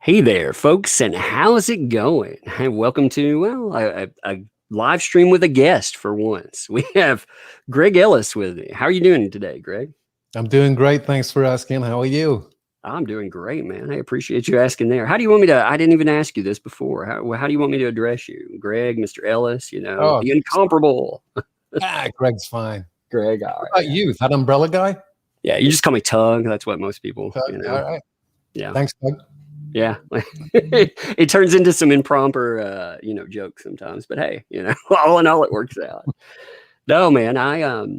Hey there, folks, and how's it going? Hey, welcome to, well, a live stream with a guest for once. We have Greg Ellis with me. How are you doing today, Greg? I'm doing great. Thanks for asking. How are you? I'm doing great, man. I appreciate you asking there. How do you want me to? I didn't even ask you this before. How do you want me to address you? Greg, Mr. Ellis, Oh, the incomparable Greg's fine. Greg. All What right, about man. you? That umbrella guy? Yeah, you just call me Tug. That's what most people, All right. Yeah. Thanks, Doug. Yeah, it turns into some improper, jokes sometimes. But hey, all in all, it works out. No, man, I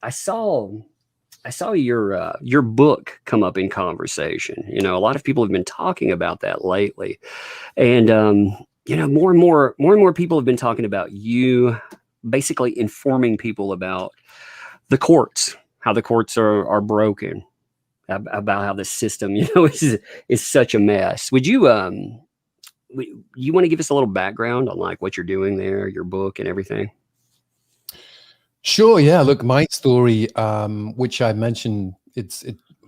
I saw your book come up in conversation. A lot of people have been talking about that lately, and more and more people have been talking about you basically informing people about the courts, how the courts are broken, about how the system, is such a mess. Would you you want to give us a little background on like what you're doing there, your book and everything? Sure. Yeah. Look, my story, which I mentioned,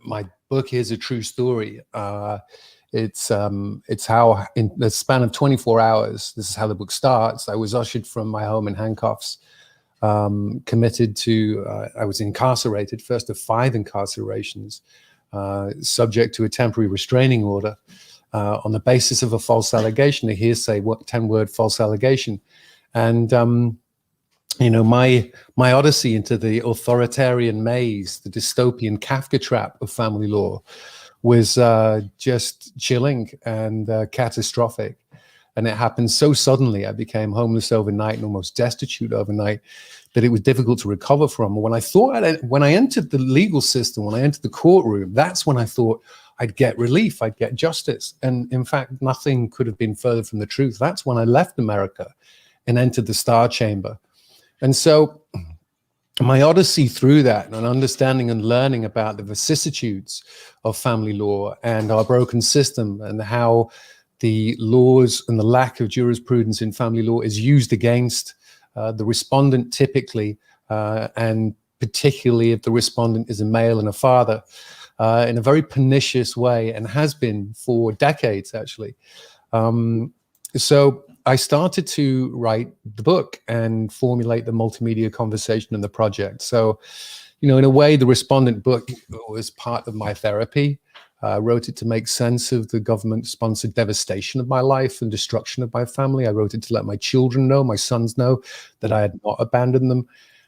my book is a true story. It's how in the span of 24 hours, this is how the book starts. I was ushered from my home in handcuffs, committed to, I was incarcerated, first of 5 incarcerations, subject to a temporary restraining order on the basis of a false allegation, a hearsay 10-word false allegation. And my odyssey into the authoritarian maze, the dystopian Kafka trap of family law, was just chilling and catastrophic. And it happened so suddenly. I became homeless overnight and almost destitute overnight, that it was difficult to recover from. When I entered the legal system, when I entered the courtroom, that's when I thought I'd get relief, I'd get justice. And in fact, nothing could have been further from the truth. That's when I left America and entered the Star Chamber. And so my odyssey through that, and understanding and learning about the vicissitudes of family law and our broken system, and how the laws and the lack of jurisprudence in family law is used against the respondent typically, and particularly if the respondent is a male and a father, in a very pernicious way, and has been for decades, actually. So I started to write the book and formulate the multimedia conversation in the project. So, in a way, the respondent book was part of my therapy. I wrote it to make sense of the government-sponsored devastation of my life and destruction of my family. I wrote it to let my children know, my sons know, that I had not abandoned them.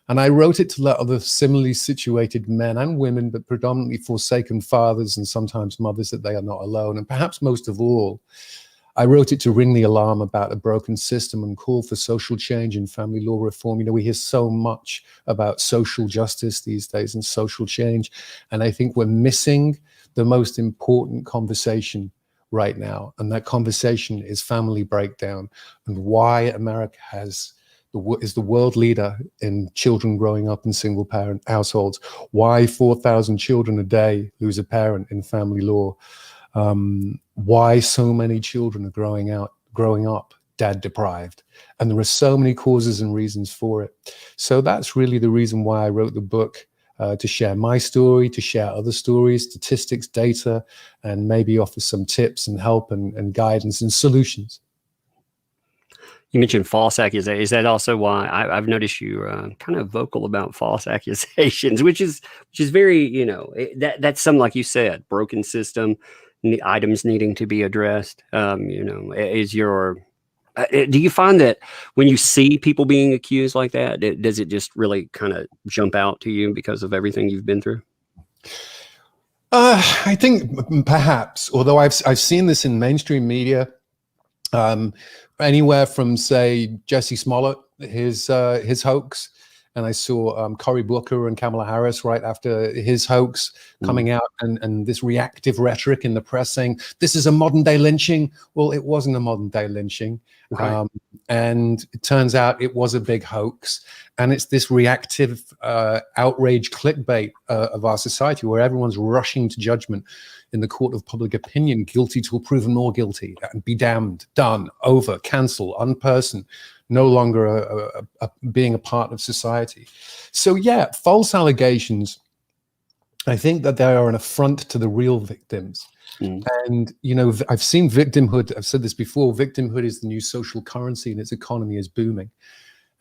And I wrote it to let other similarly situated men and women, but predominantly forsaken fathers and sometimes mothers, that they are not alone. And perhaps most of all, I wrote it to ring the alarm about a broken system and call for social change and family law reform. We hear so much about social justice these days and social change. And I think we're missing the most important conversation right now. And that conversation is family breakdown, and why America is the world leader in children growing up in single parent households. Why 4,000 children a day lose a parent in family law. Why so many children are growing up dad deprived. And there are so many causes and reasons for it. So that's really the reason why I wrote the book, to share my story, to share other stories, statistics, data, and maybe offer some tips and help and guidance and solutions. You mentioned false accusations. Is that also why I've noticed you kind of vocal about false accusations, which is very, that's some, like you said, broken system, items needing to be addressed. Is your do you find that when you see people being accused like that, does it just really kind of jump out to you because of everything you've been through? I think perhaps, although I've seen this in mainstream media, anywhere from, say, Jesse Smollett, his hoax, and I saw Cory Booker and Kamala Harris right after his hoax coming out, and this reactive rhetoric in the press saying this is a modern day lynching. Well, it wasn't a modern day lynching. Right. And it turns out it was a big hoax. And it's this reactive outrage clickbait of our society, where everyone's rushing to judgment in the court of public opinion, guilty till proven more guilty, and be damned, done, over, cancel, unperson, no longer being a part of society. So yeah, false allegations I think that they are an affront to the real victims. Mm. And, you know, I've seen victimhood. I've said this before. Victimhood is the new social currency and its economy is booming.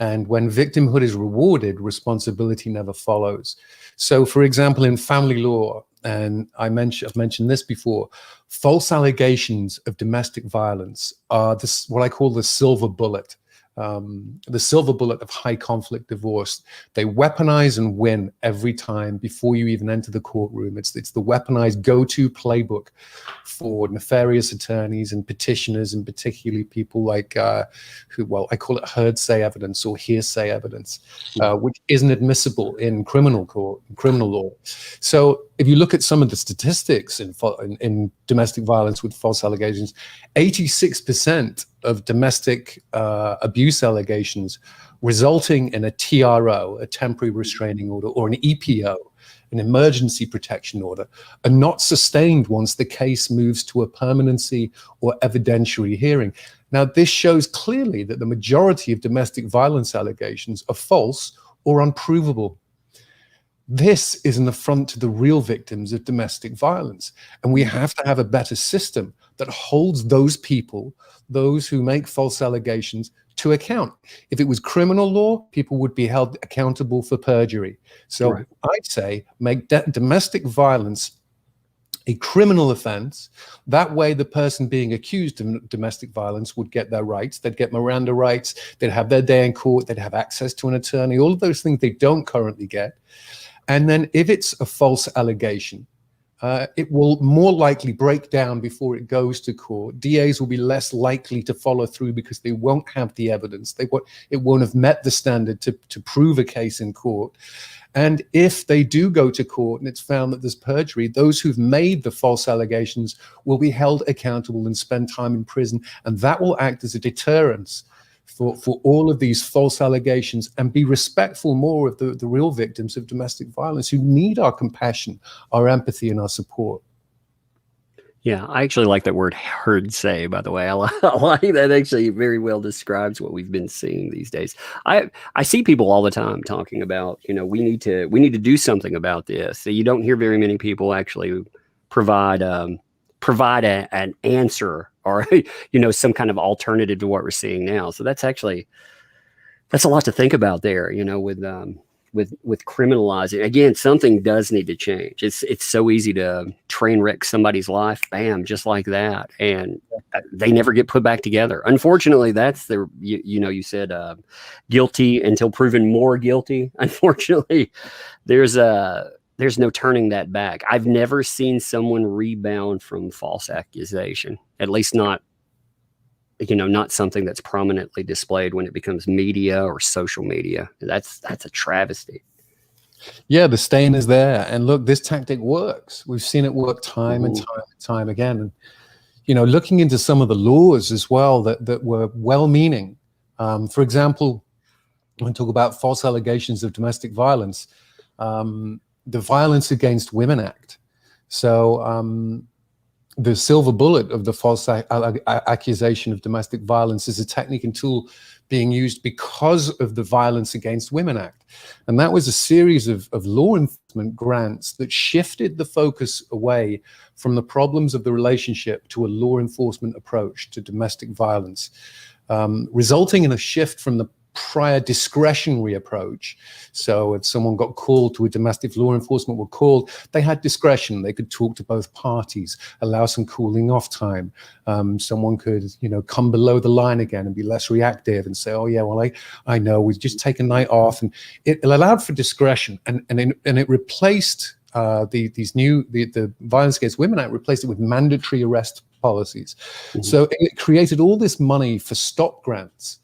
And when victimhood is rewarded, responsibility never follows. So, for example, in family law, and I've mentioned this before, false allegations of domestic violence are this, what I call the silver bullet. The silver bullet of high conflict divorce. They weaponize and win every time before you even enter the courtroom. It's the weaponized go-to playbook for nefarious attorneys and petitioners, and particularly people like who, well, I call it hearsay evidence or hearsay evidence, which isn't admissible in criminal court, in criminal law. So if you look at some of the statistics in domestic violence with false allegations, 86% of domestic abuse allegations resulting in a TRO, a temporary restraining order, or an EPO, an emergency protection order, are not sustained once the case moves to a permanency or evidentiary hearing. Now, this shows clearly that the majority of domestic violence allegations are false or unprovable. This is an affront to the real victims of domestic violence. And we have to have a better system that holds those people, those who make false allegations, to account. If it was criminal law, people would be held accountable for perjury. So Right. I'd say make domestic violence a criminal offense. That way, the person being accused of domestic violence would get their rights. They'd get Miranda rights. They'd have their day in court. They'd have access to an attorney, all of those things they don't currently get. And then if it's a false allegation, it will more likely break down before it goes to court. DAs will be less likely to follow through because they won't have the evidence. It won't have met the standard to prove a case in court. And if they do go to court and it's found that there's perjury, those who've made the false allegations will be held accountable and spend time in prison. And that will act as a deterrence for all of these false allegations, and be respectful more of the real victims of domestic violence who need our compassion, our empathy, and our support. Yeah, I actually like that word hearsay, by the way. I like that. Actually very well describes what we've been seeing these days. I see people all the time talking about, you know, we need to do something about this. So you don't hear very many people actually provide an answer, or you know, some kind of alternative to what we're seeing now. So that's a lot to think about there, you know, with criminalizing. Again, something does need to change. It's so easy to train wreck somebody's life, bam, just like that, and they never get put back together. Unfortunately, that's you said guilty until proven more guilty. Unfortunately, there's no turning that back. I've never seen someone rebound from false accusation, at least not something that's prominently displayed when it becomes media or social media. That's a travesty. Yeah, the stain is there. And look, this tactic works. We've seen it work time and time and time again. And, you know, looking into some of the laws as well that were well-meaning. For example, when we talk about false allegations of domestic violence, the Violence Against Women Act. So the silver bullet of the false accusation of domestic violence is a technique and tool being used because of the Violence Against Women Act. And that was a series of law enforcement grants that shifted the focus away from the problems of the relationship to a law enforcement approach to domestic violence, resulting in a shift from the prior discretionary approach. So if someone got called to a domestic, law enforcement were called, they had discretion. They could talk to both parties, allow some cooling off time. Someone could, you know, come below the line again and be less reactive and say, oh yeah, well, I know, we just take a night off. And it allowed for discretion, and it replaced the Violence Against Women Act replaced it with mandatory arrest policies. So it created all this money for stop grants.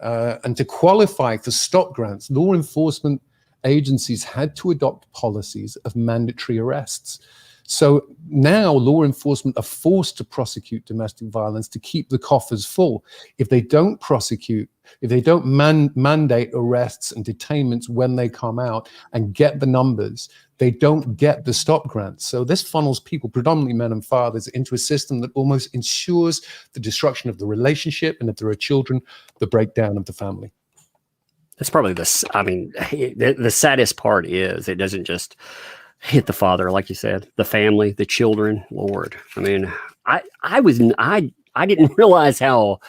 And to qualify for stop grants, law enforcement agencies had to adopt policies of mandatory arrests. So now law enforcement are forced to prosecute domestic violence to keep the coffers full. If they don't prosecute, if they don't mandate arrests and detainments when they come out and get the numbers, they don't get the stop grants. So this funnels people, predominantly men and fathers, into a system that almost ensures the destruction of the relationship, and if there are children, the breakdown of the family. That's probably the saddest part is it doesn't just hit the father, like you said, the family, the children. Lord, I mean, I didn't realize how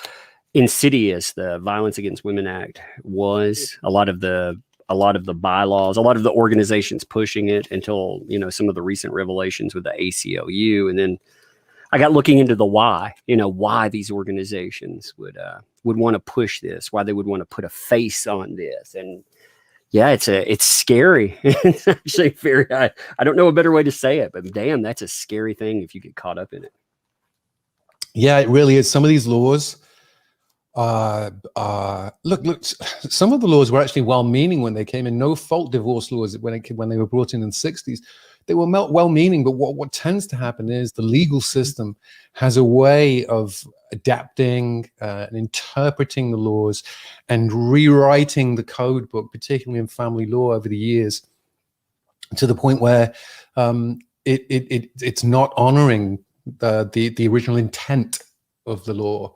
insidious the Violence Against Women Act was. A lot of the bylaws, a lot of the organizations pushing it until, some of the recent revelations with the ACLU. And then I got looking into the why, why these organizations would want to push this, why they would want to put a face on this. And yeah, it's scary. It's actually very, I don't know a better way to say it, but damn, that's a scary thing if you get caught up in it. Yeah, it really is. Some of these laws, look, some of the laws were actually well-meaning when they came in. No-fault divorce laws when they were brought in the 60s, they were well-meaning. But what tends to happen is the legal system has a way of adapting and interpreting the laws and rewriting the code book, particularly in family law over the years, to the point where it's not honoring the original intent of the law.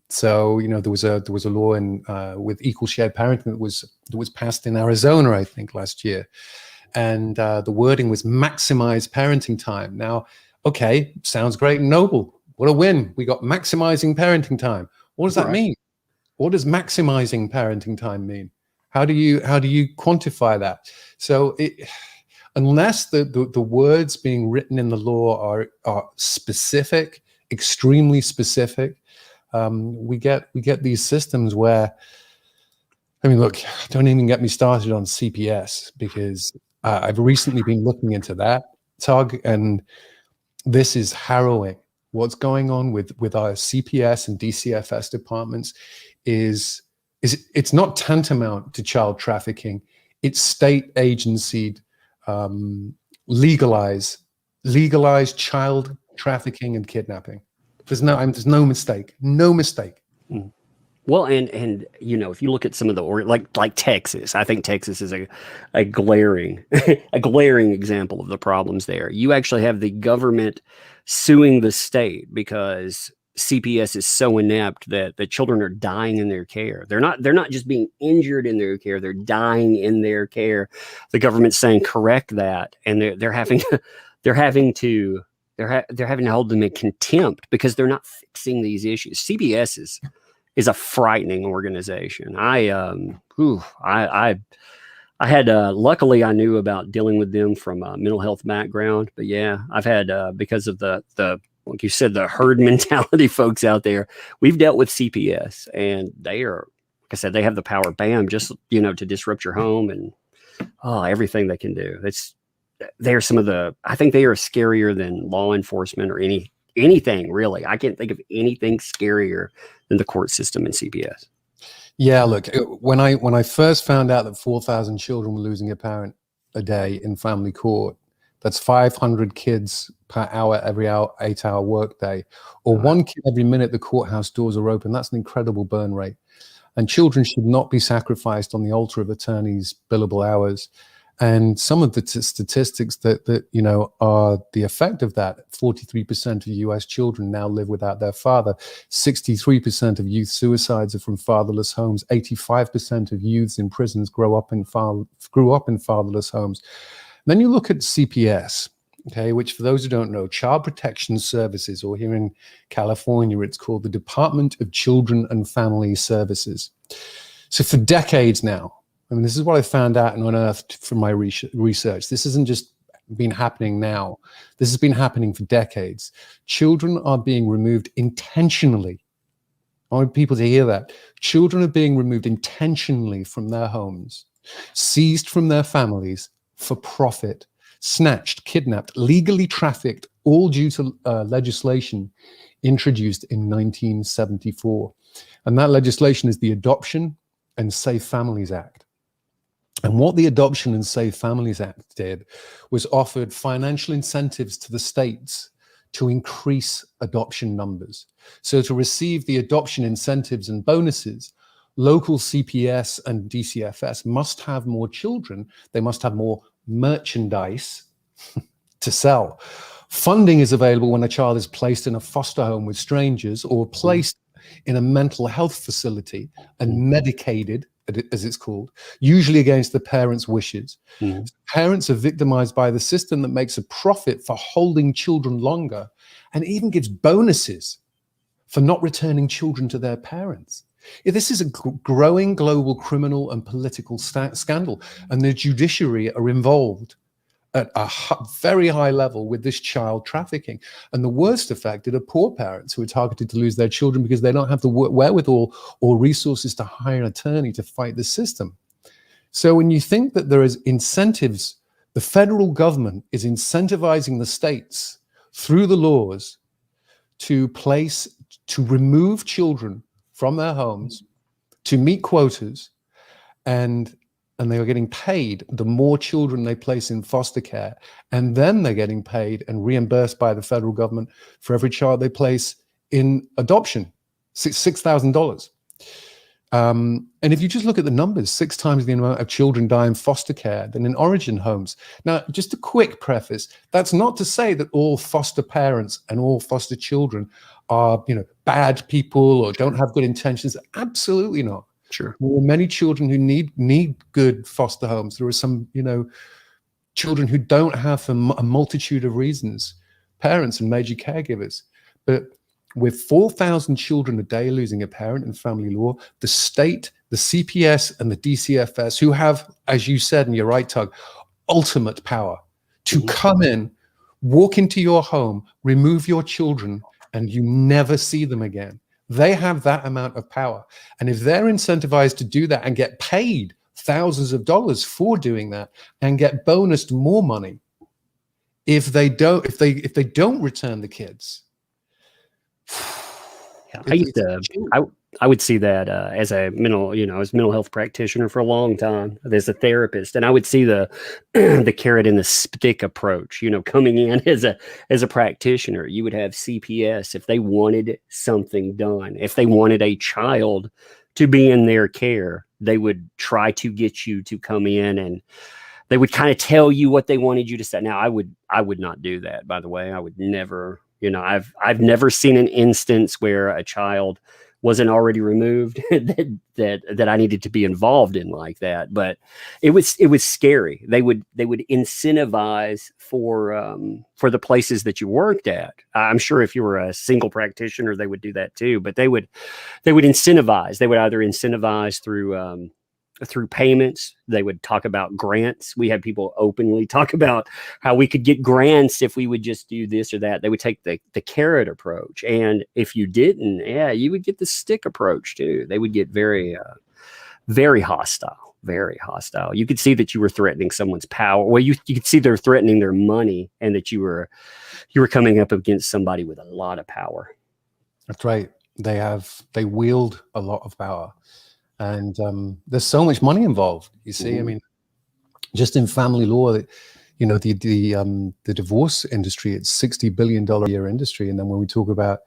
So there was a law in with equal shared parenting that was passed in Arizona, I think, last year, and the wording was maximize parenting time. Now, okay, sounds great and noble. What a win! We got maximizing parenting time. What does that mean? What does maximizing parenting time mean? How do you quantify that? So unless the words being written in the law are specific, extremely specific, we get these systems where, I mean, look, don't even get me started on CPS, because I've recently been looking into that, Tug, and this is harrowing. What's going on with our CPS and DCFS departments is it's not tantamount to child trafficking. It's state agency legalized child trafficking and kidnapping. There's no mistake. Well, and if you look at some of the like Texas, I think Texas is a glaring a glaring example of the problems there. You actually have the government suing the state because CPS is so inept that the children are dying in their care. They're not just being injured in their care; they're dying in their care. The government's saying correct that, and they're having to hold them in contempt because they're not fixing these issues. CPS is a frightening organization. I had luckily I knew about dealing with them from a mental health background, but yeah, I've had because of the like you said, the herd mentality folks out there. We've dealt with CPS, and they are, like I said, they have the power, bam, just to disrupt your home and everything they can do. They're some of the, I think they are scarier than law enforcement or anything really. I can't think of anything scarier than the court system and CPS. Yeah, look, when I first found out that 4,000 children were losing a parent a day in family court, that's 500 kids per hour, every 8-hour workday, or one kid every minute the courthouse doors are open. That's an incredible burn rate. And children should not be sacrificed on the altar of attorneys' billable hours. And some of the statistics that are the effect of that: 43% of U.S. children now live without their father. 63% of youth suicides are from fatherless homes. 85% of youths in prisons grew up in fatherless homes. And then you look at CPS, okay, which, for those who don't know, Child Protection Services, or here in California, it's called the Department of Children and Family Services. So for decades now, I mean, this is what I found out and unearthed from my research. This hasn't just been happening now. This has been happening for decades. Children are being removed intentionally. I want people to hear that. Children are being removed intentionally from their homes, seized from their families for profit, snatched, kidnapped, legally trafficked, all due to legislation introduced in 1974. And that legislation is the Adoption and Safe Families Act. And what the Adoption and Safe Families Act did was offered financial incentives to the states to increase adoption numbers. So to receive the adoption incentives and bonuses, local CPS and DCFS must have more children. They must have more merchandise to sell. Funding is available when a child is placed in a foster home with strangers or placed in a mental health facility and medicated as it's called, usually against the parents' wishes. Mhm. Parents are victimized by the system that makes a profit for holding children longer and even gives bonuses for not returning children to their parents. This is a growing global criminal and political scandal, and the judiciary are involved at a very high level with this child trafficking. And the worst affected are poor parents who are targeted to lose their children because they don't have the wherewithal or resources to hire an attorney to fight the system. So when you think that there is incentives, the federal government is incentivizing the states through the laws to remove children from their homes, to meet quotas, and they are getting paid the more children they place in foster care, and then they're getting paid and reimbursed by the federal government for every child they place in adoption, $6,000. And if you just look at the numbers, 6 times the amount of children die in foster care than in origin homes. Now, just a quick preface, that's not to say that all foster parents and all foster children are, bad people or don't have good intentions. Absolutely not. Sure. There are many children who need good foster homes. There are some, children who don't have, for a multitude of reasons, parents and major caregivers. But with 4,000 children a day losing a parent in family law, the state, the CPS and the DCFS, who have, as you said, and you're right, Tug, ultimate power to come in, walk into your home, remove your children, and you never see them again. They have that amount of power. And if they're incentivized to do that and get paid thousands of dollars for doing that and get bonused more money, if they don't return the kids. I would see that as a mental health practitioner for a long time, as a therapist, and I would see the the carrot and the stick approach. Coming in as a practitioner, you would have CPS if they wanted something done, if they wanted a child to be in their care, they would try to get you to come in and they would kind of tell you what they wanted you to say. Now, I would not do that, by the way. I would never. I've never seen an instance where a child wasn't already removed that I needed to be involved in like that. But it was scary. They would incentivize for the places that you worked at. I'm sure if you were a single practitioner, they would do that too. But they would incentivize. They would either incentivize through payments. They would talk about grants. We had people openly talk about how we could get grants if we would just do this or that. They would take the carrot approach. And if you didn't, you would get the stick approach too. They would get very, very hostile, very hostile. You could see that you were threatening someone's power. Well, you could see they're threatening their money and that you were coming up against somebody with a lot of power. That's right. They wield a lot of power. And there's so much money involved. You see, I mean, just in family law, the divorce industry, it's $60 billion a year industry. And then when we talk about,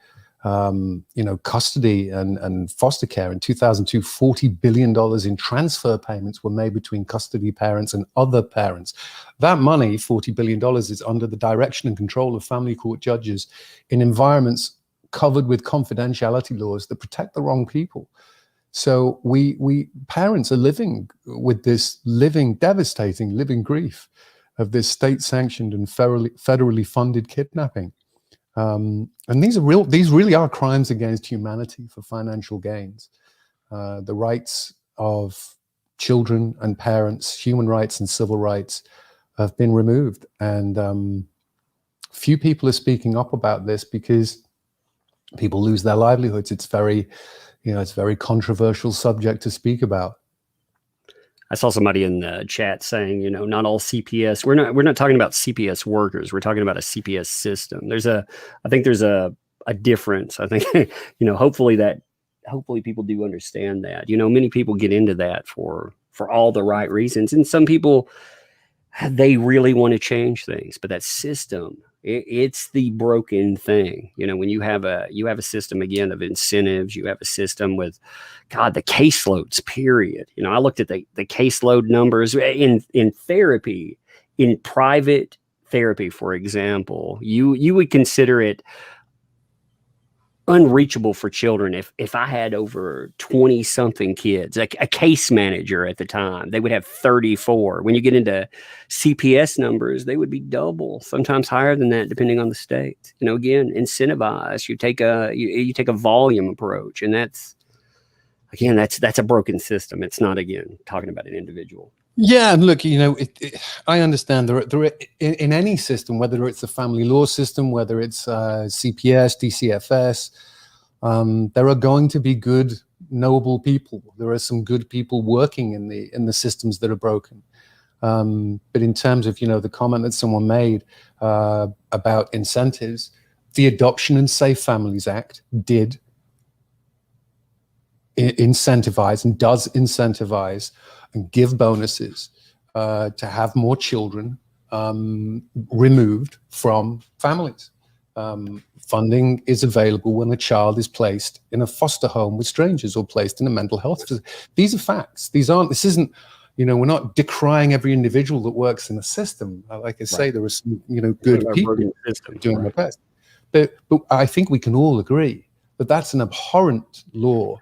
custody and foster care in 2002, $40 billion in transfer payments were made between custody parents and other parents. That money, $40 billion, is under the direction and control of family court judges in environments covered with confidentiality laws that protect the wrong people. So we parents are living with this devastating living grief of this state-sanctioned and federally funded kidnapping. And these really are crimes against humanity for financial gains. The rights of children and parents, human rights and civil rights, have been removed. And few people are speaking up about this because people lose their livelihoods. It's it's a very controversial subject to speak about. I saw somebody in the chat saying, not all CPS. We're not talking about CPS workers. We're talking about a CPS system. I think there's a difference. I think, hopefully people do understand that. Many people get into that for all the right reasons, and some people, they really want to change things, but that system, it's the broken thing. When you have a system, again, of incentives, you have a system with, the caseloads, period. I looked at the caseload numbers in therapy, in private therapy, for example. You would consider it unreachable for children. If I had over 20 something kids, like a case manager at the time, they would have 34. When you get into CPS numbers, they would be double, sometimes higher than that, depending on the state. Again, incentivize. You take a volume approach, and that's a broken system. It's not, again, talking about an individual. Yeah, and look, I understand in any system, whether it's a family law system, whether it's CPS, DCFS, there are going to be good, noble people. There are some good people working in the systems that are broken. But in terms of the comment that someone made about incentives, the Adoption and Safe Families Act did incentivize and does incentivize and give bonuses to have more children removed from families. Funding is available when a child is placed in a foster home with strangers or placed in a mental health facility. These are facts. This isn't, we're not decrying every individual that works in the system. Like I say, there are some, good people doing their best. But I think we can all agree that that's an abhorrent law.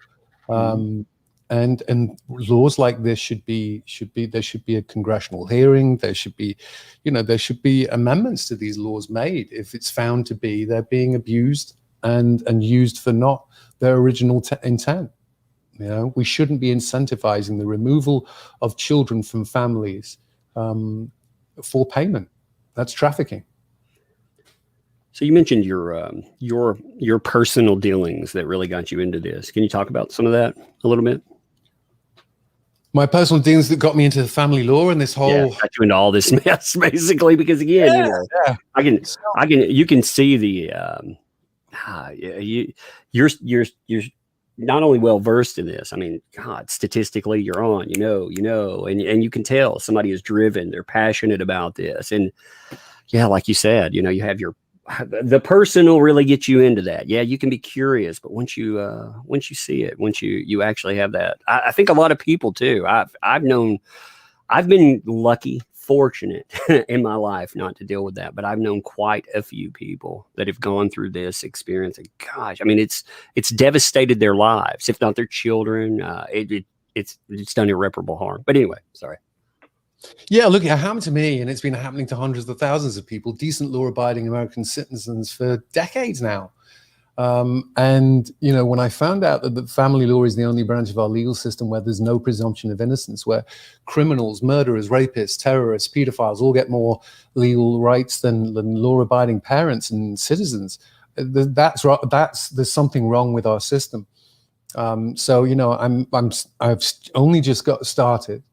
And laws like this should be there should be a congressional hearing. There should be amendments to these laws made if it's found to be they're being abused and used for not their original intent. We shouldn't be incentivizing the removal of children from families for payment. That's trafficking. So you mentioned your personal dealings that really got you into this. Can you talk about some of that a little bit? My personal dealings that got me into family law and this whole got you into all this mess, basically, because again, you can see the you're not only well versed in this. I mean, God, statistically, you're on, and you can tell somebody is driven. They're passionate about this, and like you said, you have the person will really get you into that. Yeah, you can be curious, but once you see it, once you actually have that, I think a lot of people too. I've been lucky, fortunate in my life not to deal with that, but I've known quite a few people that have gone through this experience. And gosh, I mean, it's devastated their lives, if not their children. It's done irreparable harm. But anyway, sorry. Yeah, look, it happened to me, and it's been happening to hundreds of thousands of people, decent law-abiding American citizens for decades now. And, when I found out that the family law is the only branch of our legal system where there's no presumption of innocence, where criminals, murderers, rapists, terrorists, pedophiles all get more legal rights than law-abiding parents and citizens, there's something wrong with our system. So, I've only just got started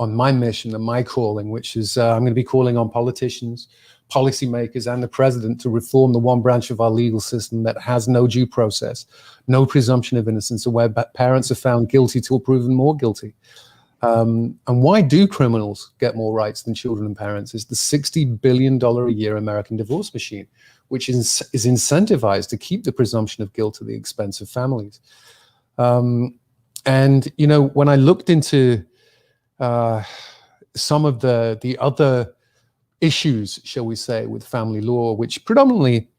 on my mission and my calling, which is I'm going to be calling on politicians, policymakers, and the president to reform the one branch of our legal system that has no due process, no presumption of innocence, and where parents are found guilty till proven more guilty. And why do criminals get more rights than children and parents? It's the $60 billion a year American divorce machine, which is incentivized to keep the presumption of guilt at the expense of families. And, when I looked into some of the other issues, shall we say, with family law, which predominantly,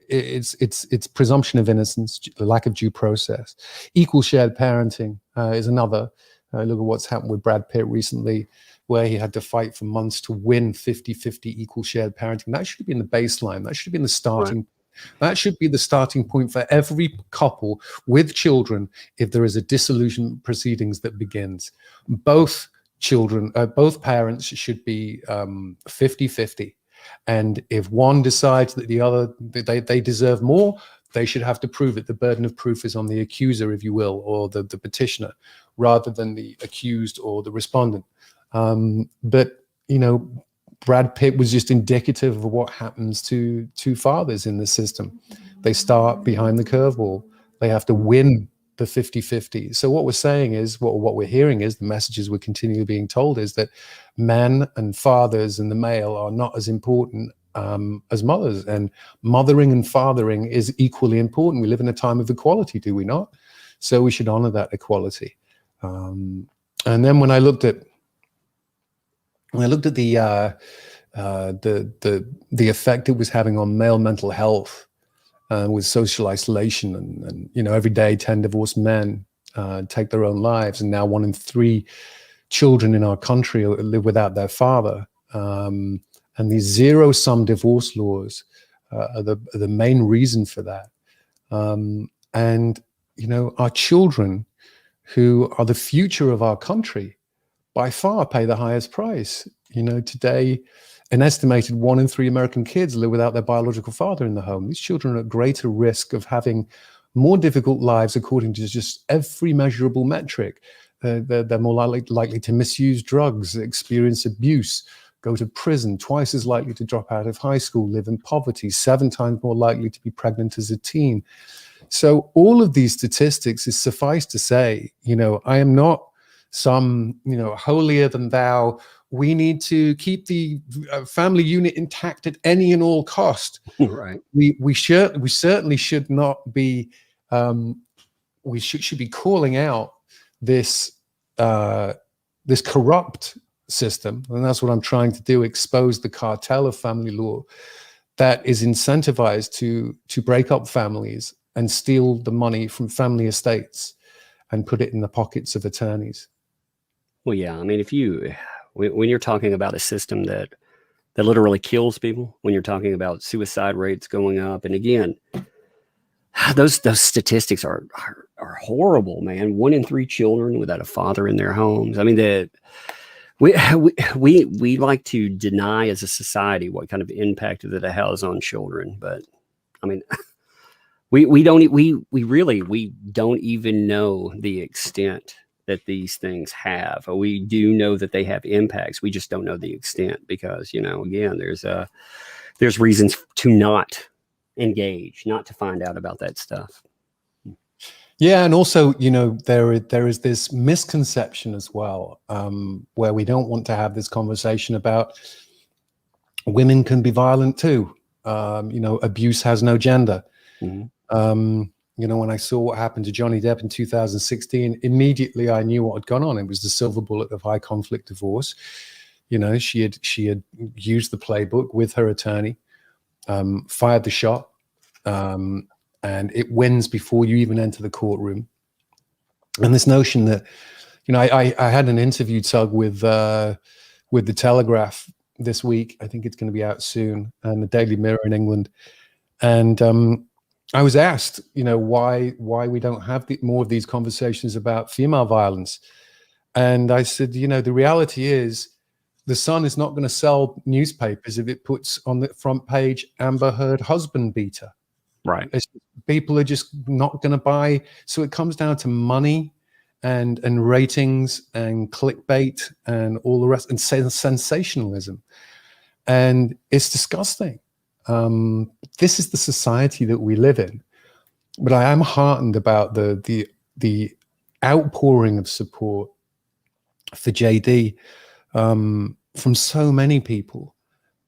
it's presumption of innocence, the lack of due process. Equal shared parenting is another. Look at what's happened with Brad Pitt recently, where he had to fight for months to win 50-50 equal shared parenting. That should be in the baseline. That should be in the starting. Right. That should be the starting point for every couple with children if there is a dissolution proceedings that begins. Both parents should be 50-50. And if one decides that the other, they deserve more, they should have to prove it. The burden of proof is on the accuser, if you will, or the petitioner, rather than the accused or the respondent. But, Brad Pitt was just indicative of what happens to fathers in the system. They start behind the curveball. They have to win the 50-50. So what we're saying is, what we're hearing is, the messages we're continually being told is that men and fathers and the male are not as important as mothers. And mothering and fathering is equally important. We live in a time of equality, do we not? So we should honor that equality. And then when I looked at the effect it was having on male mental health, with social isolation, and you know, every day 10 divorced men take their own lives, and now 1 in 3 children in our country live without their father. And these zero-sum divorce laws are the main reason for that. And you know, our children, who are the future of our country, by far pay the highest price. You know, today, an estimated 1 in 3 American kids live without their biological father in the home. These children are at greater risk of having more difficult lives according to just every measurable metric. They're more likely to misuse drugs, experience abuse, go to prison, twice as likely to drop out of high school, live in poverty, 7 times more likely to be pregnant as a teen. So all of these statistics, is suffice to say, you know, I am not some, you know, holier than thou. We need to keep the family unit intact at any and all cost. Right. We certainly should not be. We should be calling out this this corrupt system, and that's what I'm trying to do: expose the cartel of family law that is incentivized to break up families and steal the money from family estates and put it in the pockets of attorneys. Well, yeah. I mean, when you're talking about a system that literally kills people, when you're talking about suicide rates going up, and again, those statistics are horrible, man. 1 in 3 children without a father in their homes. I mean, we like to deny as a society what kind of impact that it has on children, but I mean, we really don't even know the extent that these things have. We do know that they have impacts. We just don't know the extent, because, you know, again, there's reasons to not engage, not to find out about that stuff. Yeah, and also, you know, there is this misconception as well, where we don't want to have this conversation about women can be violent too. You know, abuse has no gender. Mm-hmm. You know, when I saw what happened to Johnny Depp in 2016, immediately I knew what had gone on. It was the silver bullet of high conflict divorce. You know, she had used the playbook with her attorney, fired the shot, and it wins before you even enter the courtroom. And this notion that, you know, I had an interview, Tug, with the Telegraph this week. I think it's going to be out soon, and the Daily Mirror in England. And I was asked, you know, why we don't have more of these conversations about female violence. And I said, you know, the reality is, the Sun is not going to sell newspapers if it puts on the front page Amber Heard husband beater. Right. People are just not going to buy. So it comes down to money and ratings and clickbait and all the rest, and sensationalism. And it's disgusting. This is the society that we live in. But I am heartened about the outpouring of support for JD from so many people.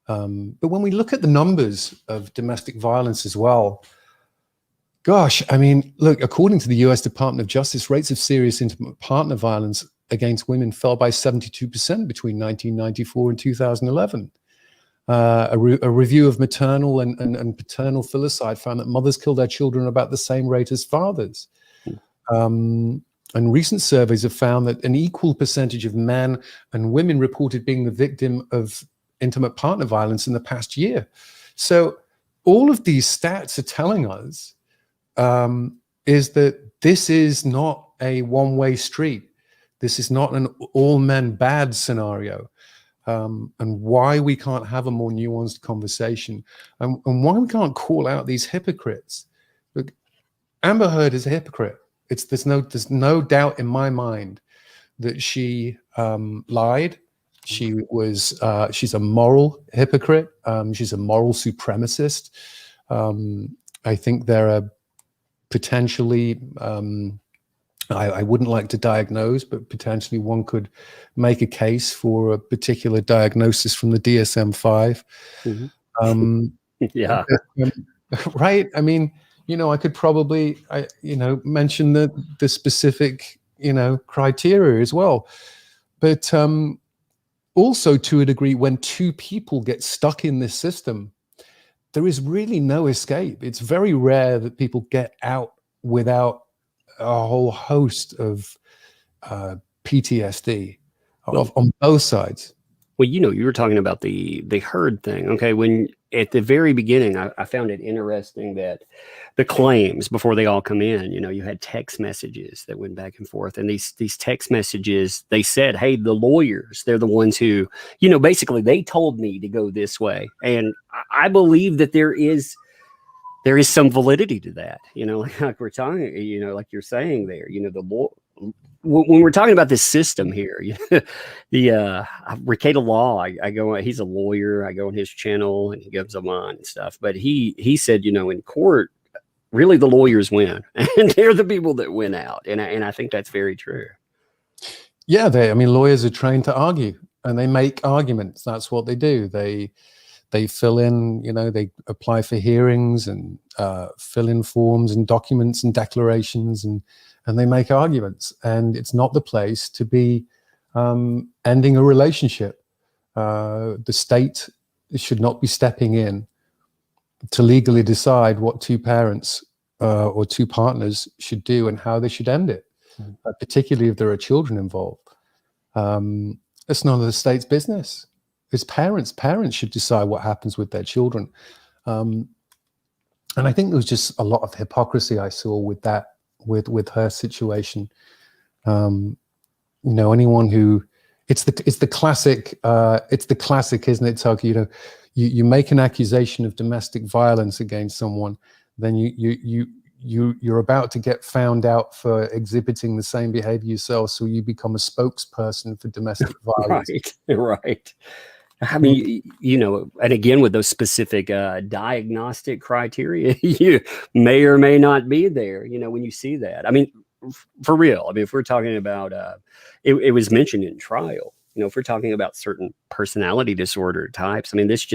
But when we look at the numbers of domestic violence as well, gosh, I mean, look, according to the US Department of Justice, rates of serious intimate partner violence against women fell by 72% between 1994 and 2011. A review of maternal and paternal filicide found that mothers kill their children about the same rate as fathers. And recent surveys have found that an equal percentage of men and women reported being the victim of intimate partner violence in the past year. So all of these stats are telling us is that this is not a one-way street. This is not an all men bad scenario. And why we can't have a more nuanced conversation, and why we can't call out these hypocrites. Look, Amber Heard is a hypocrite. There's no doubt in my mind that she lied. She's a moral hypocrite. She's a moral supremacist. I think there are potentially, I wouldn't like to diagnose, but potentially one could make a case for a particular diagnosis from the DSM-5. Mm-hmm. Yeah. Right. I mean, you know, I could probably, mention the specific, criteria as well. But also, to a degree, when two people get stuck in this system, there is really no escape. It's very rare that people get out without a whole host of PTSD on both sides. Well, you were talking about the herd thing. Okay, when at the very beginning, I found it interesting that the claims before they all come in, you had text messages that went back and forth, and these text messages, they said, "Hey, the lawyers, they're the ones who, basically they told me to go this way," and I believe that there is some validity to that. Like we're talking, like you're saying there, the law. When we're talking about this system here, the Ricada Law, I go, he's a lawyer. I go on his channel and he gives them on and stuff. But he said, in court, really the lawyers win, and they're the people that win out. And I think that's very true. Yeah, lawyers are trained to argue, and they make arguments. That's what they do. They fill in, they apply for hearings and fill in forms and documents and declarations, and they make arguments. And it's not the place to be ending a relationship. The state should not be stepping in to legally decide what two parents or two partners should do and how they should end it, particularly if there are children involved. It's none of the state's business. It's parents. Parents should decide what happens with their children. And I think there was just a lot of hypocrisy I saw with that, with her situation. Anyone who, it's the classic, isn't it, Tuck? You make an accusation of domestic violence against someone, then you're about to get found out for exhibiting the same behavior yourself, so you become a spokesperson for domestic violence. Right. I mean, and again, with those specific diagnostic criteria, you may or may not be there, when you see that. I mean, for real. I mean, if we're talking about, it was mentioned in trial, if we're talking about certain personality disorder types, I mean, this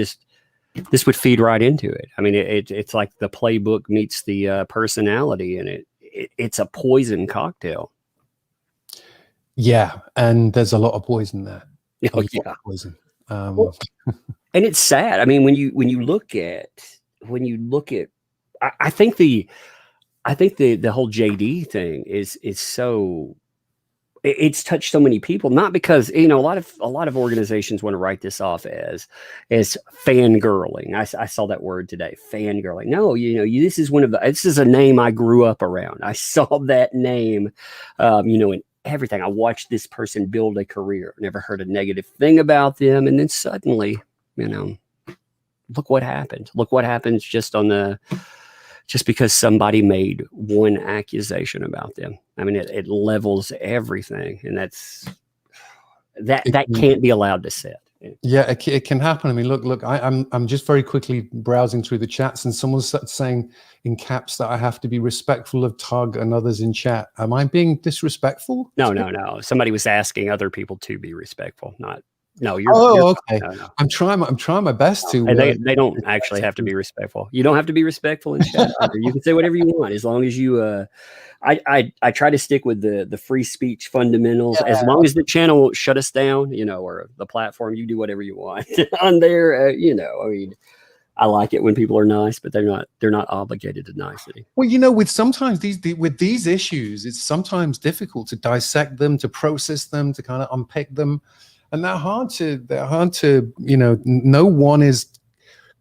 would feed right into it. I mean, it's like the playbook meets the personality, and it's a poison cocktail. Yeah, and there's a lot of poison there. Oh, yeah. Poison. And it's sad. I mean, when you look at, I think the whole JD thing is so, it's touched so many people, not because, a lot of organizations want to write this off as fangirling. I saw that word today, fangirling. No, this is a name I grew up around. I saw that name, in everything. I watched this person build a career, never heard a negative thing about them. And then suddenly, look what happened. Look what happens just because somebody made one accusation about them. I mean, it levels everything. And that can't be allowed to sit. Yeah, it can happen. I mean, look, I'm just very quickly browsing through the chats, and someone's saying in caps that I have to be respectful of Tug and others in chat. Am I being disrespectful? No. Somebody was asking other people to be respectful, not. No, you're. Okay. No. I'm trying my best to. They don't actually have to be respectful. You don't have to be respectful in chat. You can say whatever you want, as long as you. I try to stick with the free speech fundamentals. Yeah. As long as the channel won't shut us down, or the platform, you do whatever you want on there. I mean, I like it when people are nice, but they're not obligated to nicety. Well, with sometimes these issues, it's sometimes difficult to dissect them, to process them, to kind of unpick them. And they're hard to, no one is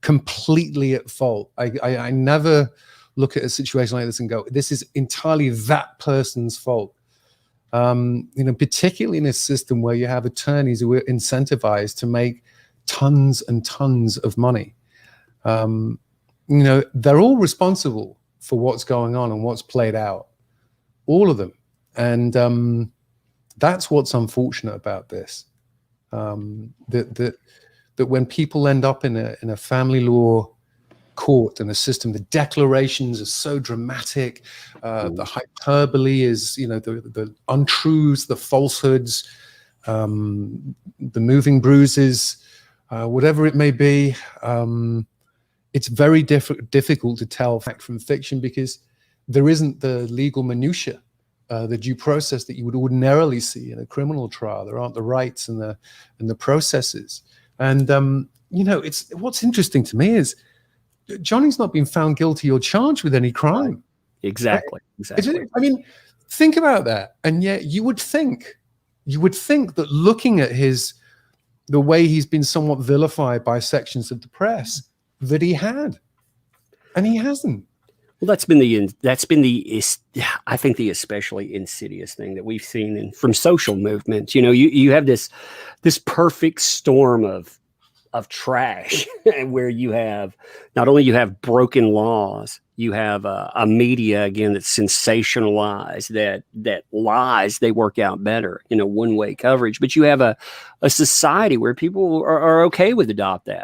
completely at fault. I never look at a situation like this and go, this is entirely that person's fault. Particularly in a system where you have attorneys who are incentivized to make tons and tons of money. They're all responsible for what's going on and what's played out, all of them. And that's what's unfortunate about this. That when people end up in a family law court and a system, the declarations are so dramatic, the hyperbole is, the untruths, the falsehoods, the moving bruises, whatever it may be. It's very difficult to tell fact from fiction because there isn't the legal minutiae. The due process that you would ordinarily see in a criminal trial. There aren't the rights and the processes. And it's what's interesting to me is Johnny's not been found guilty or charged with any crime. Right. Exactly. Exactly. I mean, think about that. And yet you would think that looking at the way he's been somewhat vilified by sections of the press, that he had, and he hasn't. Well, I think the especially insidious thing that we've seen from social movements. You have this perfect storm of trash where you have not only you have broken laws, you have a media again that's sensationalized, that lies they work out better, one-way coverage, but you have a society where people are okay with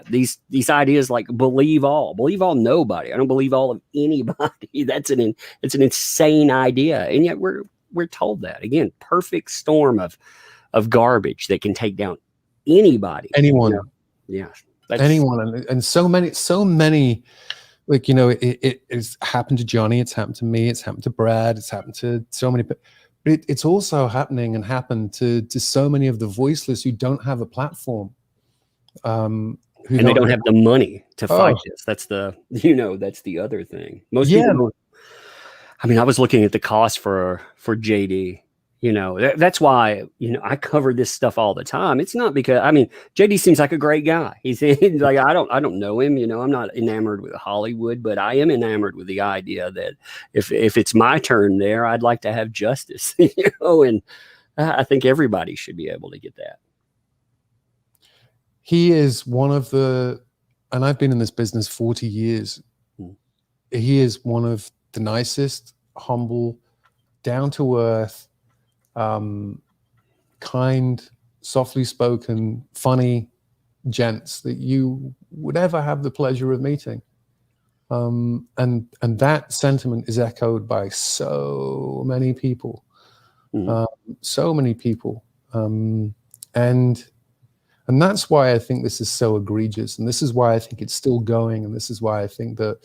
these ideas like believe all nobody. I don't believe all of anybody. It's an insane idea, and yet we're told that. Again, perfect storm of garbage that can take down anyone. Yeah, anyone, and so many, like, it's happened to Johnny, it's happened to me, it's happened to Brad, it's happened to so many, but it's also happened to so many of the voiceless who don't have a platform, and they don't have the money to fight this. That's that's the other thing. Most people. I mean, I was looking at the cost for JD. That's why, I cover this stuff all the time. It's not because, JD seems like a great guy. He's like, I don't know him, I'm not enamored with Hollywood, but I am enamored with the idea that if it's my turn there, I'd like to have justice, and I think everybody should be able to get that. He is one of and I've been in this business 40 years. He is one of the nicest, humble, down to earth, kind, softly spoken, funny gents that you would ever have the pleasure of meeting. And that sentiment is echoed by so many people, and that's why I think this is so egregious, and this is why I think it's still going, and this is why I think that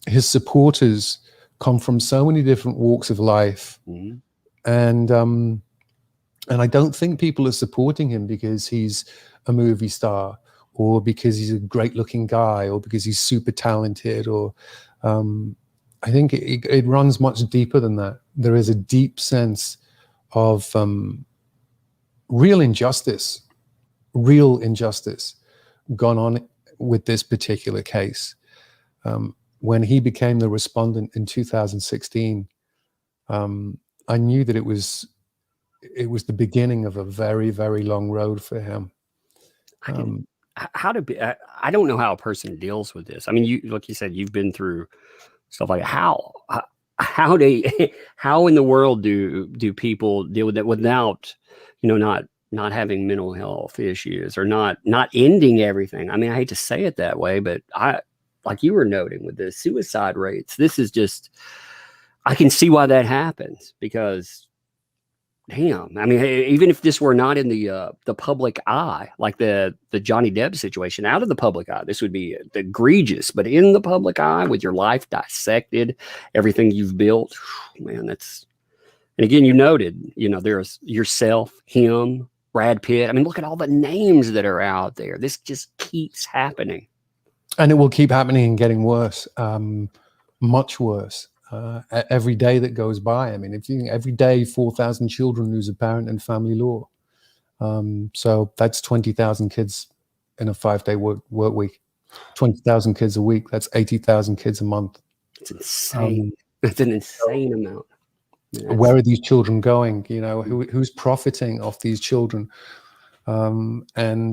his supporters come from so many different walks of life, and I don't think people are supporting him because he's a movie star, or because he's a great-looking guy, or because he's super talented, or I think it runs much deeper than that. There is a deep sense of real injustice gone on with this particular case. When he became the respondent in 2016, I knew that it was the beginning of a very, very long road for him. I don't know how a person deals with this. I mean, like you said, you've been through stuff like how in the world do people deal with that without, not having mental health issues, or not ending everything. I mean, I hate to say it that way, but like you were noting with the suicide rates, this is just, I can see why that happens, because damn, I mean, even if this were not in the public eye, like the Johnny Depp situation, out of the public eye, this would be egregious, but in the public eye, with your life dissected, everything you've built, man, that's, and again, you noted, there's yourself, him, Brad Pitt. I mean, look at all the names that are out there. This just keeps happening. And it will keep happening and getting worse, much worse, every day that goes by. I mean, if you think every day 4,000 children lose a parent in family law. So that's 20,000 kids in a 5-day work week. 20,000 kids a week. That's 80,000 kids a month. It's insane. It's an insane amount. Where are these children going? Who's profiting off these children? And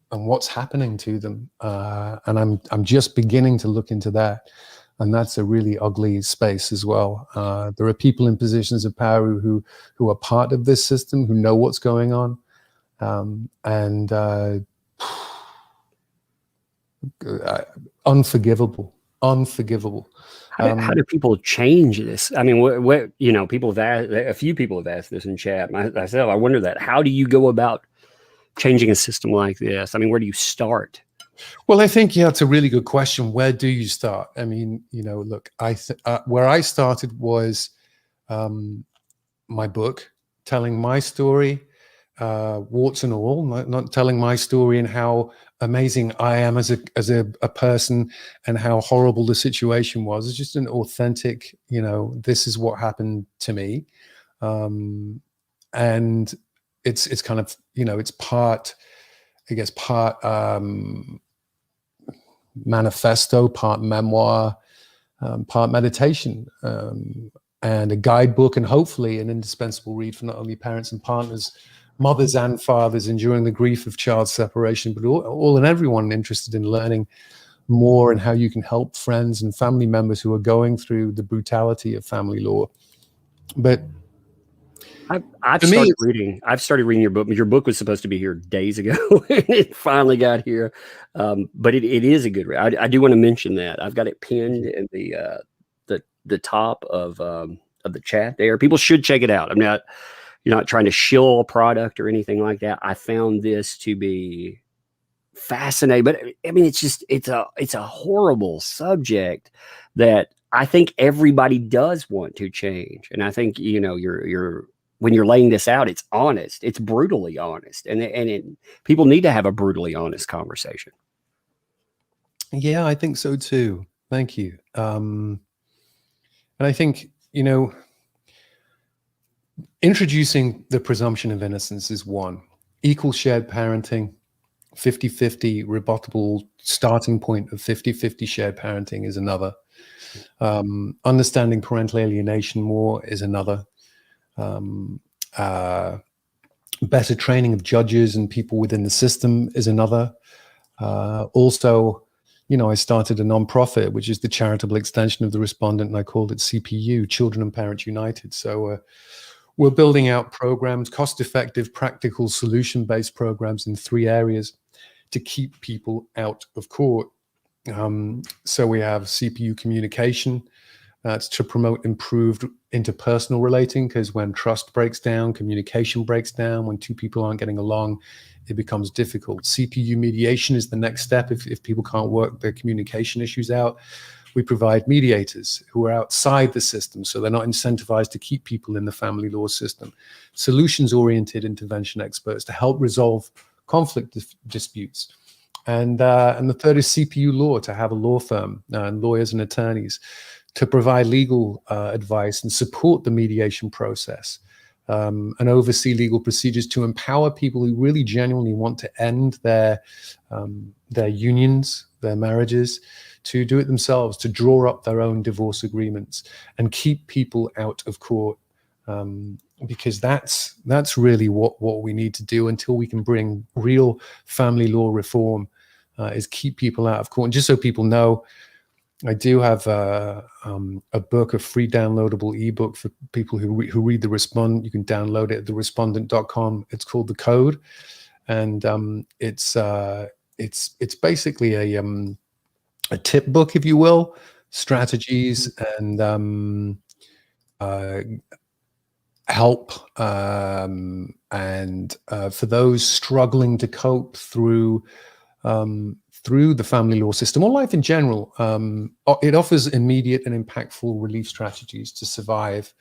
what's happening to them? And I'm just beginning to look into that, and that's a really ugly space as well. There are people in positions of power who are part of this system, who know what's going on, and unforgivable. How do people change this? I mean, what people have asked, a few people have asked this in chat. Myself, I wonder that. How do you go about changing a system like this? I mean, where do you start? Well, I think, it's a really good question. Where do you start? I mean, look, where I started was my book, telling my story, warts and all, not telling my story and how amazing I am as a person and how horrible the situation was. It's just an authentic, this is what happened to me. And it's kind of, it's part, I guess, part manifesto, part memoir, part meditation, and a guidebook, and hopefully an indispensable read for not only parents and partners, mothers and fathers enduring the grief of child separation, but all and everyone interested in learning more and how you can help friends and family members who are going through the brutality of family law. But I've started reading your book. Your book was supposed to be here days ago, and it finally got here. But it is a good read. I do want to mention that I've got it pinned in the top of the chat there. People should check it out. You're not trying to shill a product or anything like that. I found this to be fascinating, but I mean, it's a horrible subject that I think everybody does want to change, and I think you're when you're laying this out, it's honest, it's brutally honest, and people need to have a brutally honest conversation. Yeah, I think so too. Thank you. And I think, introducing the presumption of innocence is one. Equal shared parenting, 50-50 rebuttable starting point of 50-50 shared parenting is another. Understanding parental alienation more is another. Better training of judges and people within the system is another. Also, I started a nonprofit, which is the charitable extension of the respondent, and I called it CPU, Children and Parents United. So we're building out programs, cost-effective, practical, solution-based programs in 3 areas to keep people out of court. So we have CPU communication. That's to promote improved interpersonal relating, because when trust breaks down, communication breaks down. When 2 people aren't getting along, it becomes difficult. CPU mediation is the next step. If people can't work their communication issues out, we provide mediators who are outside the system, so they're not incentivized to keep people in the family law system. Solutions-oriented intervention experts to help resolve conflict disputes. And the third is CPU law, to have a law firm and lawyers and attorneys to provide legal advice and support the mediation process, and oversee legal procedures to empower people who really genuinely want to end their unions, their marriages, to do it themselves, to draw up their own divorce agreements and keep people out of court, because that's really what we need to do until we can bring real family law reform, is keep people out of court. And just so people know, I do have a book, a free downloadable ebook for people who read the Respondent. You can download it at therespondent.com. It's called The Code, and it's basically a tip book, if you will, strategies and help, and for those struggling to cope through the family law system or life in general. It offers immediate and impactful relief strategies to survive.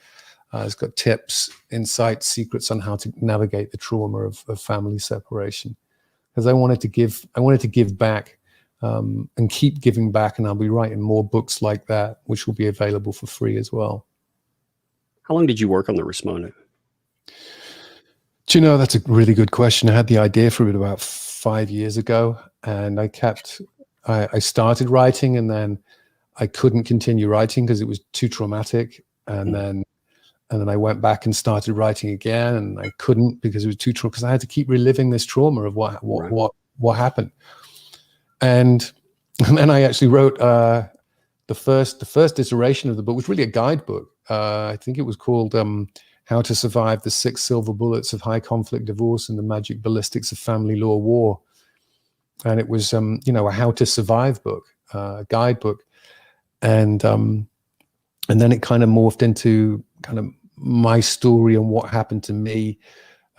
It's got tips, insights, secrets on how to navigate the trauma of family separation. Because I wanted to give back, and keep giving back, and I'll be writing more books like that, which will be available for free as well. How long did you work on the Respondent? Do you know, that's a really good question. I had the idea for it about 5 years ago, and I started writing, and then I couldn't continue writing because it was too traumatic. And then I went back and started writing again, and I couldn't because it was too traumatic, because I had to keep reliving this trauma of what happened. And then I actually wrote the first iteration of the book, was really a guidebook. I think it was called How to Survive the 6 Silver Bullets of High Conflict Divorce and the Magic Ballistics of Family Law War. And it was, a how to survive book, guidebook. And then it kind of morphed into kind of my story and what happened to me,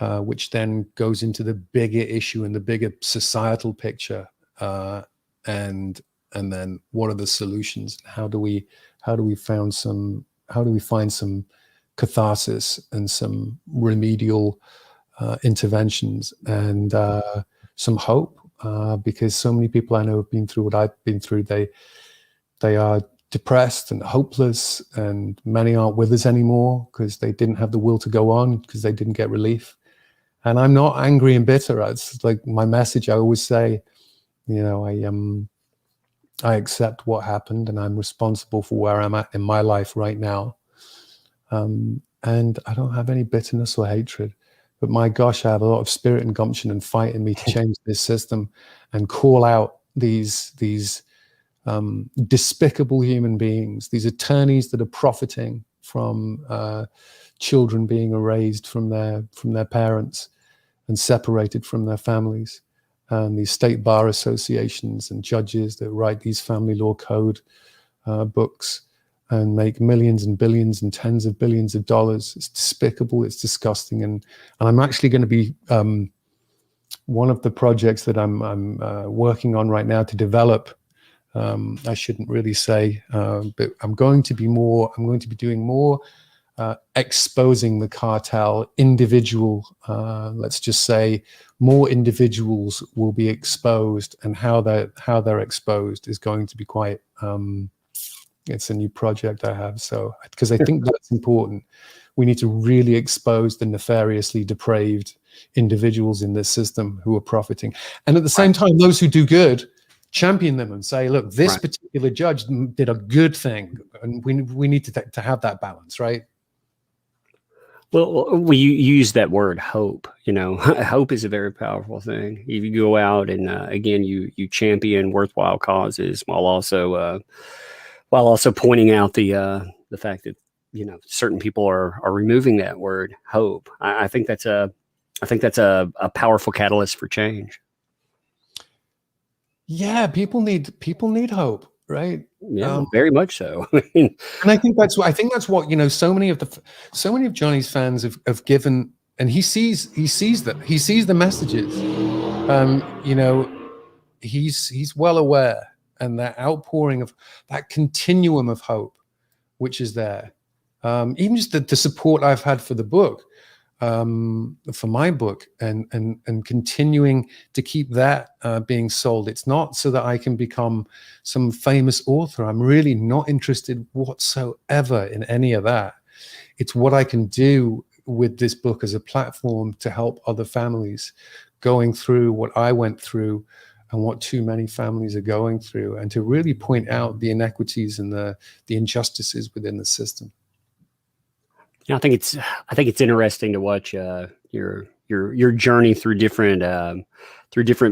which then goes into the bigger issue and the bigger societal picture. And then what are the solutions? How do we find some catharsis and some remedial interventions and some hope, because so many people I know have been through what I've been through. They are depressed and hopeless, and many aren't with us anymore because they didn't have the will to go on, because they didn't get relief. And I'm not angry and bitter. It's like my message. I always say, you know, I accept what happened, and I'm responsible for where I'm at in my life right now. And I don't have any bitterness or hatred, but my gosh, I have a lot of spirit and gumption and fight in me to change this system and call out these despicable human beings, these attorneys that are profiting from children being erased from their parents and separated from their families, and these state bar associations and judges that write these family law code books and make millions and billions and tens of billions of dollars. It's despicable. It's disgusting. And I'm actually going to be one of the projects that I'm working on right now to develop. I shouldn't really say, but I'm going to be doing more exposing the cartel. Let's just say more individuals will be exposed, and how they're exposed is going to be quite, it's a new project I have. So, because I think that's important. We need to really expose the nefariously depraved individuals in this system who are profiting. And at the same time, those who do good, champion them and say, look, this particular judge did a good thing. And we need to have that balance, right? Well, we use that word hope. You know, hope is a very powerful thing. If you go out and again, you champion worthwhile causes while also pointing out the fact that, you know, certain people are removing that word hope. I think that's a powerful catalyst for change. Yeah, people need hope, right? Yeah, very much so. And I think that's what, you know, so many of Johnny's fans have given, and he sees the messages. You know, he's well aware, and that outpouring of that continuum of hope, which is there. Even just the support I've had for the book, for my book, and continuing to keep that being sold. It's not so that I can become some famous author. I'm really not interested whatsoever in any of that. It's what I can do with this book as a platform to help other families going through what I went through and what too many families are going through, and to really point out the inequities and the injustices within the system. Yeah, I think it's interesting to watch your journey through different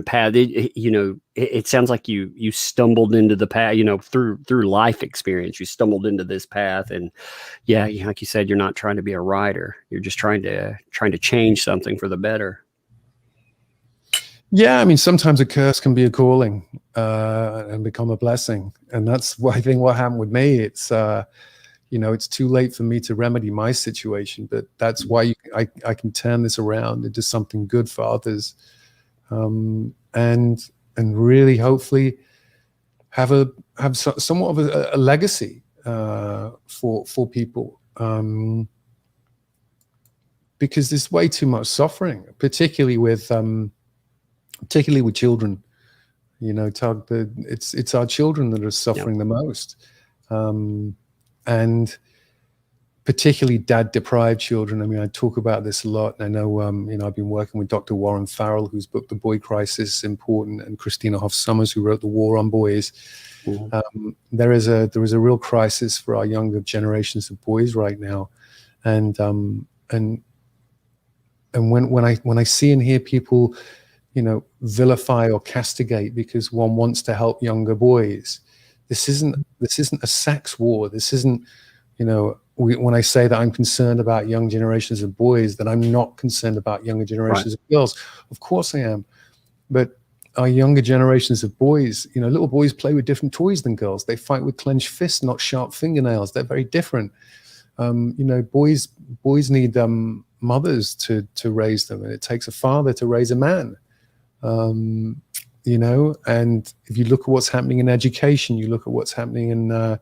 paths. It sounds like you stumbled into the path, you know, through life experience. You stumbled into this path, and yeah, like you said, you're not trying to be a writer. You're just trying to change something for the better. Yeah, I mean, sometimes a curse can be a calling and become a blessing, and that's what I think what happened with me. It's you know, it's too late for me to remedy my situation, but that's why I can turn this around into something good for others, and really hopefully have somewhat of a legacy for people, because there's way too much suffering, particularly with children. You know, Tug, it's our children that are suffering the most. And particularly dad-deprived children. I mean, I talk about this a lot, and I know, you know, I've been working with Dr. Warren Farrell, whose book, The Boy Crisis, is important, and Christina Hoff Sommers, who wrote The War on Boys. Mm-hmm. There is a real crisis for our younger generations of boys right now, and when I see and hear people, you know, vilify or castigate because one wants to help younger boys. This isn't a sex war. This isn't, you know, when I say that I'm concerned about young generations of boys, that I'm not concerned about younger generations of girls. Of course I am. But our younger generations of boys, you know, little boys play with different toys than girls. They fight with clenched fists, not sharp fingernails. They're very different. You know, boys need mothers to raise them, and it takes a father to raise a man. You know, and if you look at what's happening in education, you look at what's happening in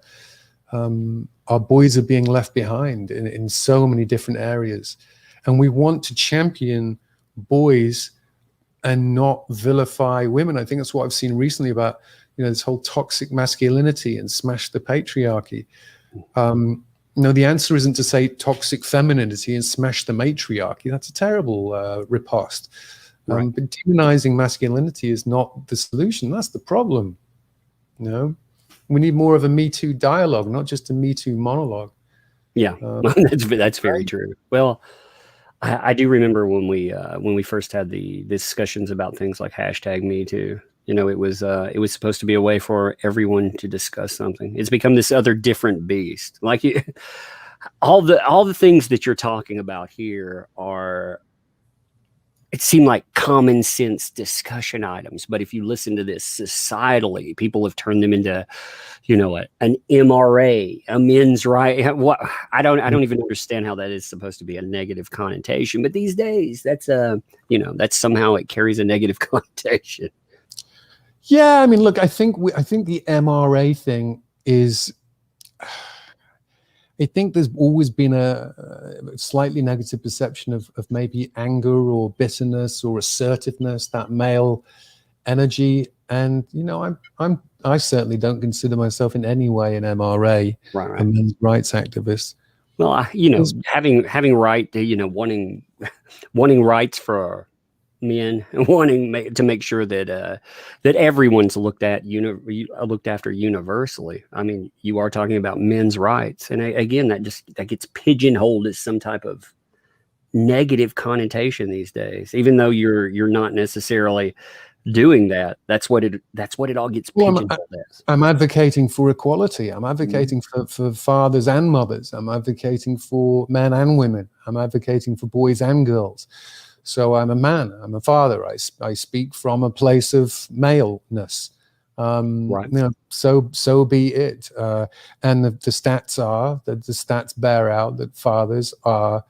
our boys are being left behind in so many different areas, and we want to champion boys and not vilify women. I think that's what I've seen recently about, this whole toxic masculinity and smash the patriarchy. No, the answer isn't to say toxic femininity and smash the matriarchy. That's a terrible riposte. Right. But demonizing masculinity is not the solution. That's the problem. We need more of a Me Too dialogue, not just a Me Too monologue. Yeah, that's very true. Well, I do remember when we first had the discussions about things like #MeToo. It was supposed to be a way for everyone to discuss something. It's become this other different beast. Like all the things that you're talking about here it seemed like common sense discussion items. But if you listen to this societally, people have turned them into, an MRA, a men's right. What I don't even understand how that is supposed to be a negative connotation. But these days, that's that's somehow it carries a negative connotation. Yeah, I mean, look, I think the MRA thing is. I think there's always been a slightly negative perception of maybe anger or bitterness or assertiveness, that male energy. And I certainly don't consider myself in any way an MRA, Right. a men's rights activist. Well, having right to wanting rights for men and wanting to make sure that everyone's looked after universally. I mean, you are talking about men's rights, and again, that gets pigeonholed as some type of negative connotation these days, even though you're not necessarily doing that. That's what it all gets pigeonholed as. I'm advocating for equality. I'm advocating for fathers and mothers. I'm advocating for men and women. I'm advocating for boys and girls. So I'm a man, I'm a father. I speak from a place of maleness. Right. So be it. And the stats bear out that fathers our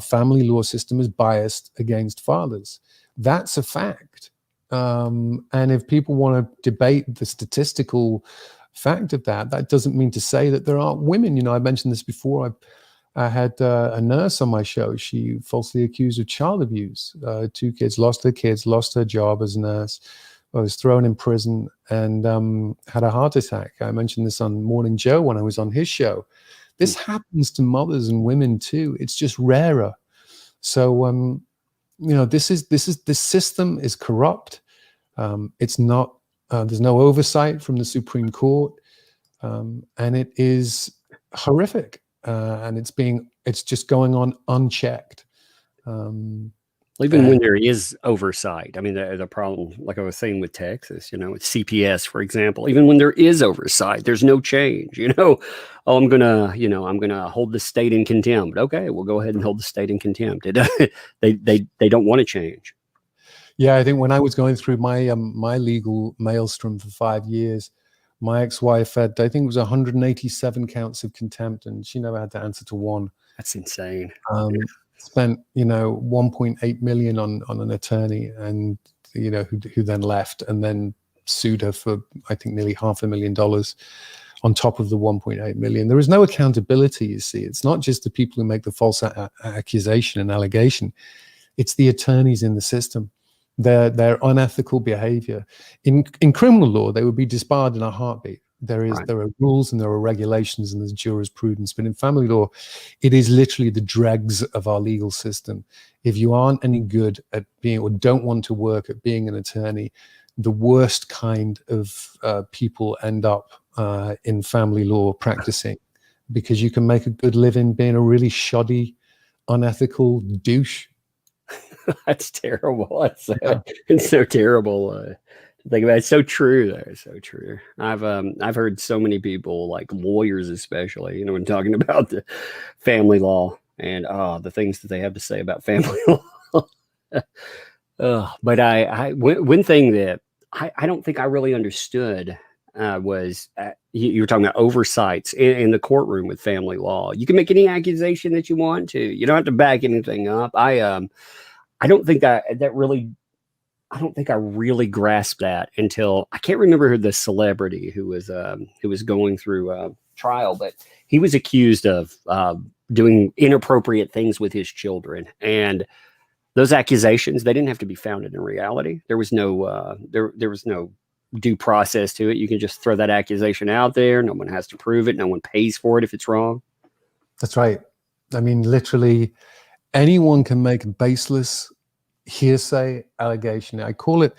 family law system is biased against fathers. That's a fact. And if people want to debate the statistical fact of that doesn't mean to say that there aren't women. I mentioned this before. I had a nurse on my show. She falsely accused of child abuse. 2 kids, lost her job as a nurse, was thrown in prison, and had a heart attack. I mentioned this on Morning Joe when I was on his show. This happens to mothers and women too. It's just rarer. So, this system is corrupt. It's not. There's no oversight from the Supreme Court, and it is horrific. And it's just going on unchecked. Even when there is oversight, I mean, the problem, like I was saying with Texas, with CPS, for example, even when there is oversight, there's no change. I'm gonna hold the state in contempt. Okay, we'll go ahead and hold the state in contempt. They don't want to change. Yeah, I think when I was going through my my legal maelstrom for 5 years, my ex-wife had, I think it was 187 counts of contempt, and she never had to answer to one. That's insane. Spent 1.8 million on an attorney, and who then left and then sued her for, I think, nearly $500,000 on top of the 1.8 million. There is no accountability. You see, it's not just the people who make the false accusation and allegation; it's the attorneys in the system. Their unethical behavior. In criminal law, they would be disbarred in a heartbeat. There are rules and there are regulations and there's jurisprudence. But in family law, it is literally the dregs of our legal system. If you aren't any good at being, or don't want to work at being an attorney, the worst kind of people end up in family law practicing, because you can make a good living being a really shoddy, unethical douche. That's terrible. It's so terrible to think about. It's so true, though. It's so true. I've heard so many people, like lawyers especially, when talking about the family law and the things that they have to say about family law. But one thing that I don't think I really understood was you were talking about oversights in the courtroom with family law. You can make any accusation that you want to. You don't have to back anything up. I don't think I really grasped that until I can't remember who the celebrity who was going through trial, but he was accused of doing inappropriate things with his children, and those accusations, they didn't have to be founded in reality. There was no there was no due process to it. You can just throw that accusation out there. No one has to prove it. No one pays for it if it's wrong. That's right. I mean, literally anyone can make a baseless hearsay allegation. I call it,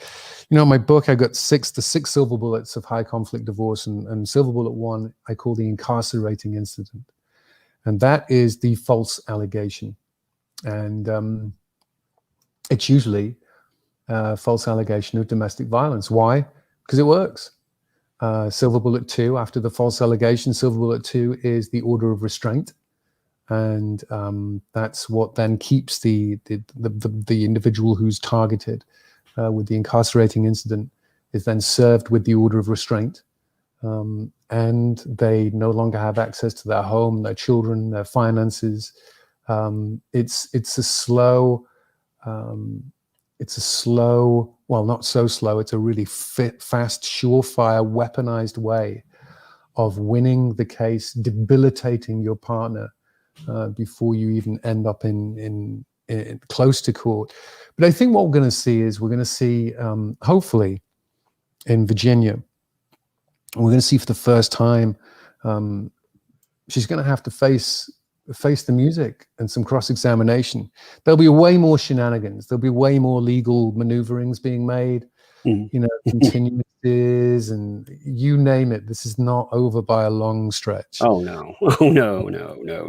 in my book, I got the six silver bullets of high conflict divorce, and silver bullet 1, I call the incarcerating incident. And that is the false allegation. And it's usually a false allegation of domestic violence. Why? Because it works. Silver bullet 2, after the false allegation, silver bullet 2 is the order of restraint. And that's what then keeps the individual who's targeted with the incarcerating incident is then served with the order of restraint, and they no longer have access to their home, their children, their finances. It's a slow, well, not so slow. It's a really fast, surefire, weaponized way of winning the case, debilitating your partner. Before you even end up in close to court. But I think what we're going to see is hopefully in Virginia, we're going to see for the first time, she's going to have to face the music and some cross-examination. There'll be way more shenanigans. There'll be way more legal maneuverings being made, continuances and you name it. This is not over by a long stretch. Oh no,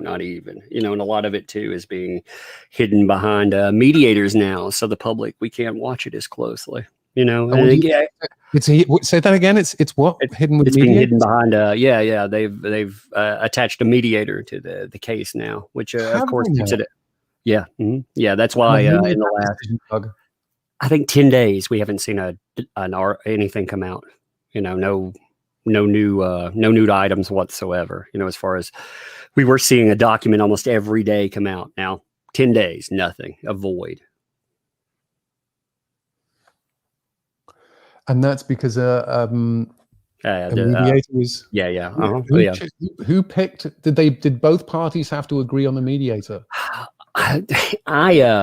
not even. And a lot of it too is being hidden behind mediators now, so the public, we can't watch it as closely. Say that again. It's what hidden with it's mediators? being hidden behind. They've attached a mediator to the case now, which of course keeps it. Yeah, yeah. That's why in the last, I think 10 days, we haven't seen anything come out. No new items whatsoever. As far as we were seeing a document almost every day come out. Now 10 days, nothing, a void. And that's because a mediator was. Who picked? Did both parties have to agree on the mediator? I'm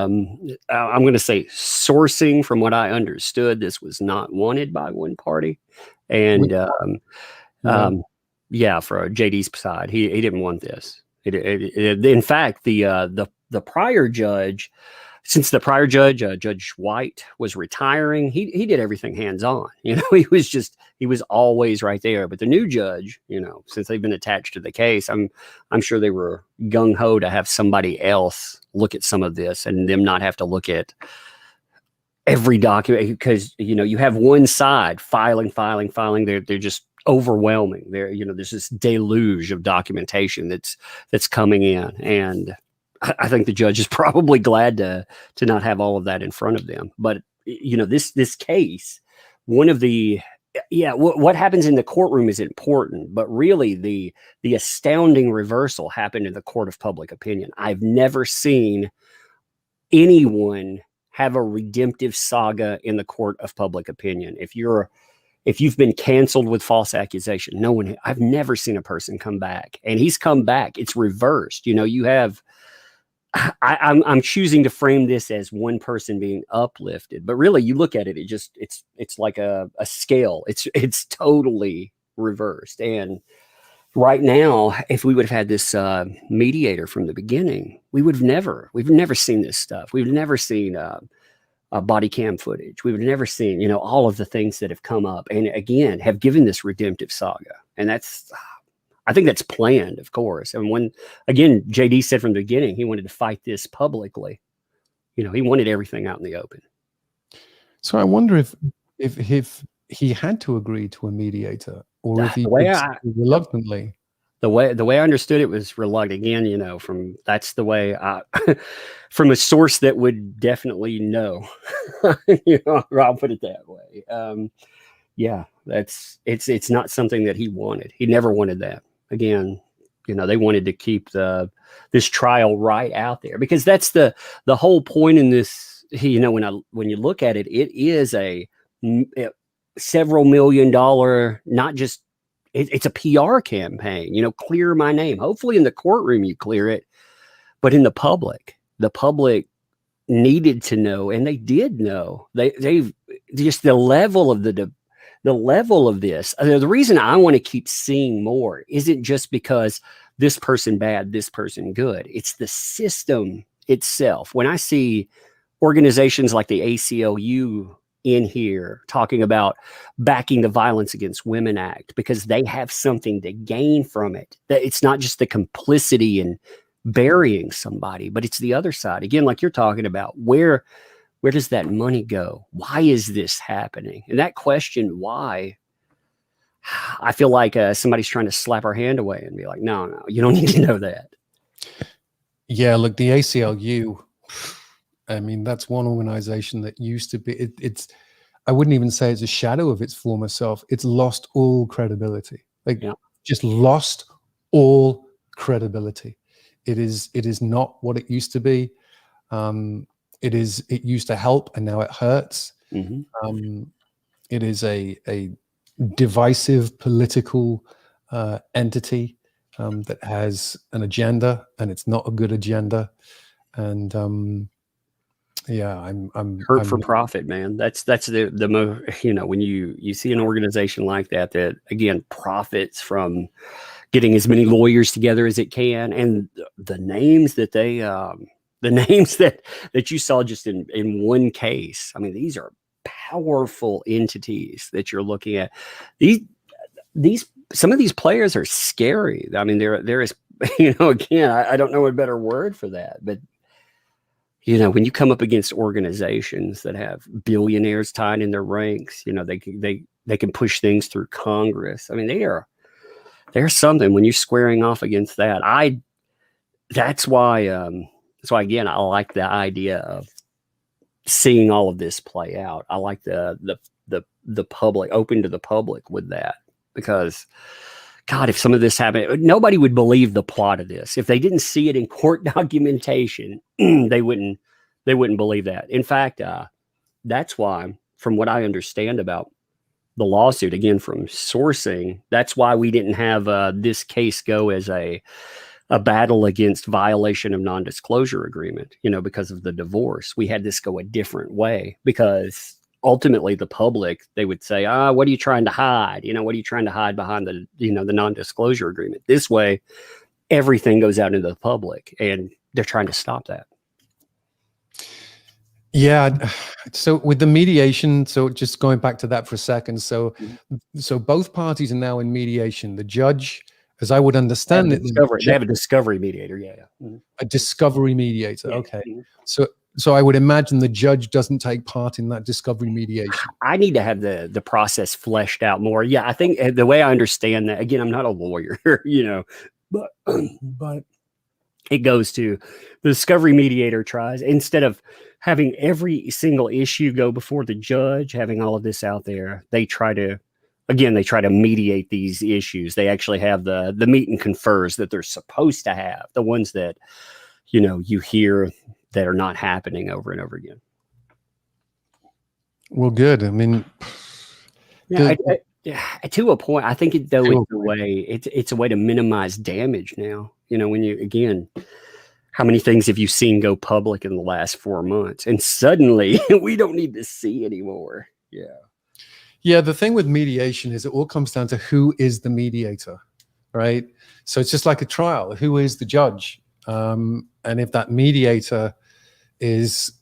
going to say, sourcing from what I understood, this was not wanted by one party, and for JD's side, he didn't want this. In fact, the prior judge, since the prior judge, Judge White, was retiring, he did everything hands on. He was always right there. But the new judge, since they've been attached to the case, I'm sure they were gung ho to have somebody else look at some of this and them not have to look at every document, because you have one side filing. They're just overwhelming. There's this deluge of documentation that's coming in, and I think the judge is probably glad to not have all of that in front of them. But this case, one of the what happens in the courtroom is important, but really the astounding reversal happened in the court of public opinion. I've never seen anyone have a redemptive saga in the court of public opinion. If you've been canceled with false accusation, I've never seen a person come back, and he's come back. It's reversed. You have. I'm choosing to frame this as one person being uplifted, but really, you look at it, it's like a scale. It's totally reversed. And right now, if we would have had this mediator from the beginning, we've never seen this stuff. We've never seen body cam footage. We've never seen all of the things that have come up, and again have given this redemptive saga. And I think that's planned, of course. And again, JD said from the beginning, he wanted to fight this publicly. He wanted everything out in the open. So I wonder if he had to agree to a mediator, or if he reluctantly. The way I understood it was reluctant. Again, that's the way from a source that would definitely know. I'll put it that way. It's not something that he wanted. He never wanted that. Again, they wanted to keep this trial right out there, because that's the whole point in this. When you look at it, it is a several $1 million, not just it's a PR campaign. Clear my name. Hopefully in the courtroom you clear it, but in the public needed to know, and they did know. They've just the level of the level of this. The reason I want to keep seeing more isn't just because this person bad, this person good. It's the system itself. When I see organizations like the ACLU in here talking about backing the Violence Against Women Act because they have something to gain from it, that it's not just the complicity in burying somebody, but it's the other side. Again, like you're talking about, where does that money go? Why is this happening? And that question, why, I feel like somebody's trying to slap our hand away and be like, no, you don't need to know that. Yeah, look, the ACLU, I mean, that's one organization that used to be, it's, I wouldn't even say it's a shadow of its former self. It's lost all credibility, like just lost all credibility. It is not what it used to be. It used to help and now it hurts. Mm-hmm. It is a divisive political entity that has an agenda, and it's not a good agenda. And yeah, I'm hurt for profit, man. That's the most, when you see an organization like that again profits from getting as many lawyers together as it can, and the names that they the names that you saw just in one case. I mean, these are powerful entities that you're looking at. These some of these players are scary. I mean, there is again, I don't know a better word for that, but when you come up against organizations that have billionaires tied in their ranks, they can push things through Congress. I mean, there's something when you're squaring off against that. That's why again, I like the idea of seeing all of this play out. I like the public, open to the public with that, because God, if some of this happened, nobody would believe the plot of this. If they didn't see it in court documentation, they wouldn't believe that. In fact, that's why, from what I understand about the lawsuit, again, from sourcing, that's why we didn't have this case go as a battle against violation of non-disclosure agreement, because of the divorce. We had this go a different way, because ultimately the public, they would say, what are you trying to hide? What are you trying to hide behind the non-disclosure agreement? This way, everything goes out into the public, and they're trying to stop that. Yeah. So with the mediation, so just going back to that for a second. So both parties are now in mediation. The judge, as I would understand it, they have a discovery mediator. Yeah. Mm-hmm. A discovery mediator. Yeah. Okay. Mm-hmm. So I would imagine the judge doesn't take part in that discovery mediation. I need to have the process fleshed out more. Yeah, I think the way I understand that, again, I'm not a lawyer, but it goes to the discovery mediator tries, instead of having every single issue go before the judge, having all of this out there, they try to mediate these issues. They actually have the meet and confers that they're supposed to have, the ones that, you hear that are not happening over and over again. Well, good. I mean, to a point, I think it's a way to minimize damage now. When you, again, how many things have you seen go public in the last 4 months, and suddenly we don't need to see anymore? Yeah. Yeah. The thing with mediation is it all comes down to who is the mediator, right? So it's just like a trial. Who is the judge? And if that mediator is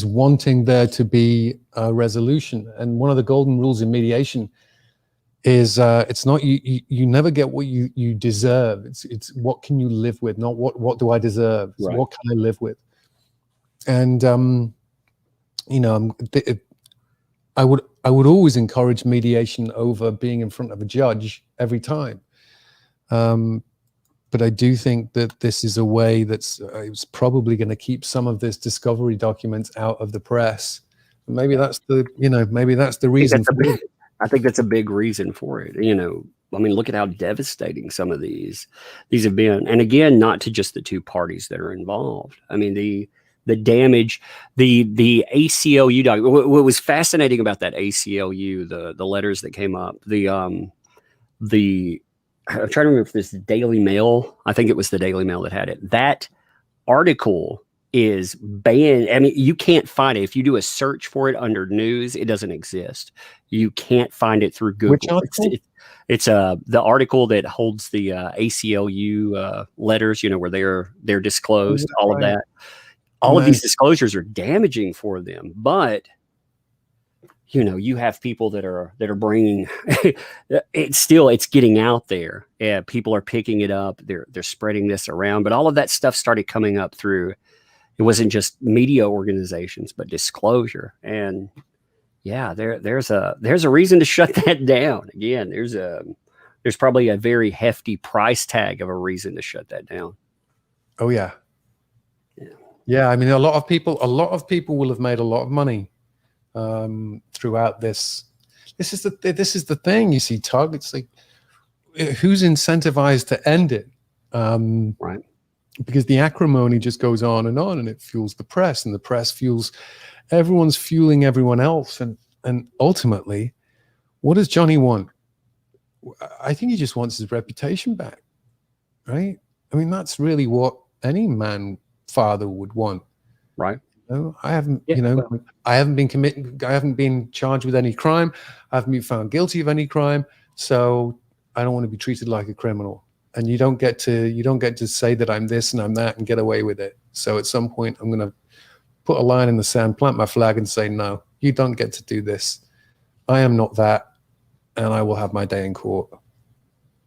wanting there to be a resolution, and one of the golden rules in mediation is it's not you never get what you deserve. It's what can you live with, not what do I deserve. Right. What can I live with? And I would always encourage mediation over being in front of a judge every time. But I do think that this is a way that's it's probably going to keep some of this discovery documents out of the press. Maybe that's the reason. I think that's a big reason for it. I mean, look at how devastating some of these have been. And again, not to just the two parties that are involved. I mean, the damage, the ACLU document. What was fascinating about that ACLU, the letters that came up, I'm trying to remember if this is the Daily Mail. I think it was the Daily Mail that had it. That article is banned. I mean, you can't find it. If you do a search for it under news, it doesn't exist. You can't find it through Which Google. article? It's the article that holds the ACLU letters, you know, where they're disclosed, all of that. All of these disclosures are damaging for them, but you know, you have people that are bringing it's getting out there. Yeah, people are picking it up. They're spreading this around, but all of that stuff started coming up through. It wasn't just media organizations, but disclosure. And yeah, there's a reason to shut that down. Again, there's probably a very hefty price tag of a reason to shut that down. Oh yeah. Yeah. I mean, a lot of people will have made a lot of money throughout this. This is the thing, you see, Tug. It's like, who's incentivized to end it? Right. Because the acrimony just goes on, and it fuels the press, and the press fuels everyone's fueling everyone else. And ultimately, what does Johnny want? I think he just wants his reputation back, right? I mean, that's really what any man father would want. Right. I haven't, I haven't been charged with any crime. I haven't been found guilty of any crime. So I don't want to be treated like a criminal. And you don't get to say that I'm this and I'm that and get away with it. So at some point I'm going to put a line in the sand, plant my flag and say, no, you don't get to do this. I am not that. And I will have my day in court.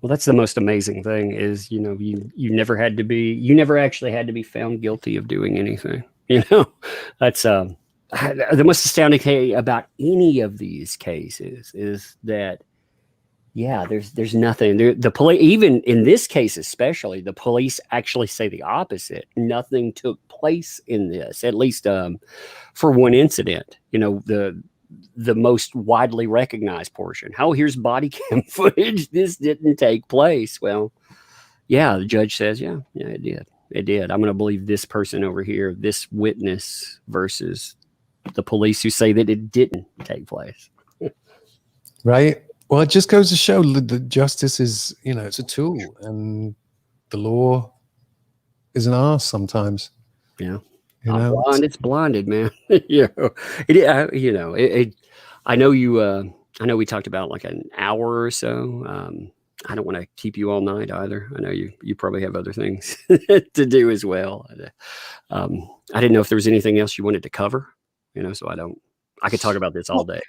Well, that's the most amazing thing is, you know, you never actually had to be found guilty of doing anything. You know, that's the most astounding thing about any of these cases is that, yeah, there's nothing. The police, even in this case especially, the police actually say the opposite. Nothing took place in this, at least for one incident. You know, the most widely recognized portion. How here's body cam footage. This didn't take place. Well, yeah, the judge says, yeah, it did. It did. I'm going to believe this person over here, this witness, versus the police who say that it didn't take place. Right. Well, it just goes to show that justice is, you know, it's a tool, and the law is an arse sometimes. Yeah. You know, it's blinded, man. You know, I know we talked about like an hour or so. I don't want to keep you all night either. I know you probably have other things to do as well. I didn't know if there was anything else you wanted to cover, you know, so I could talk about this all day.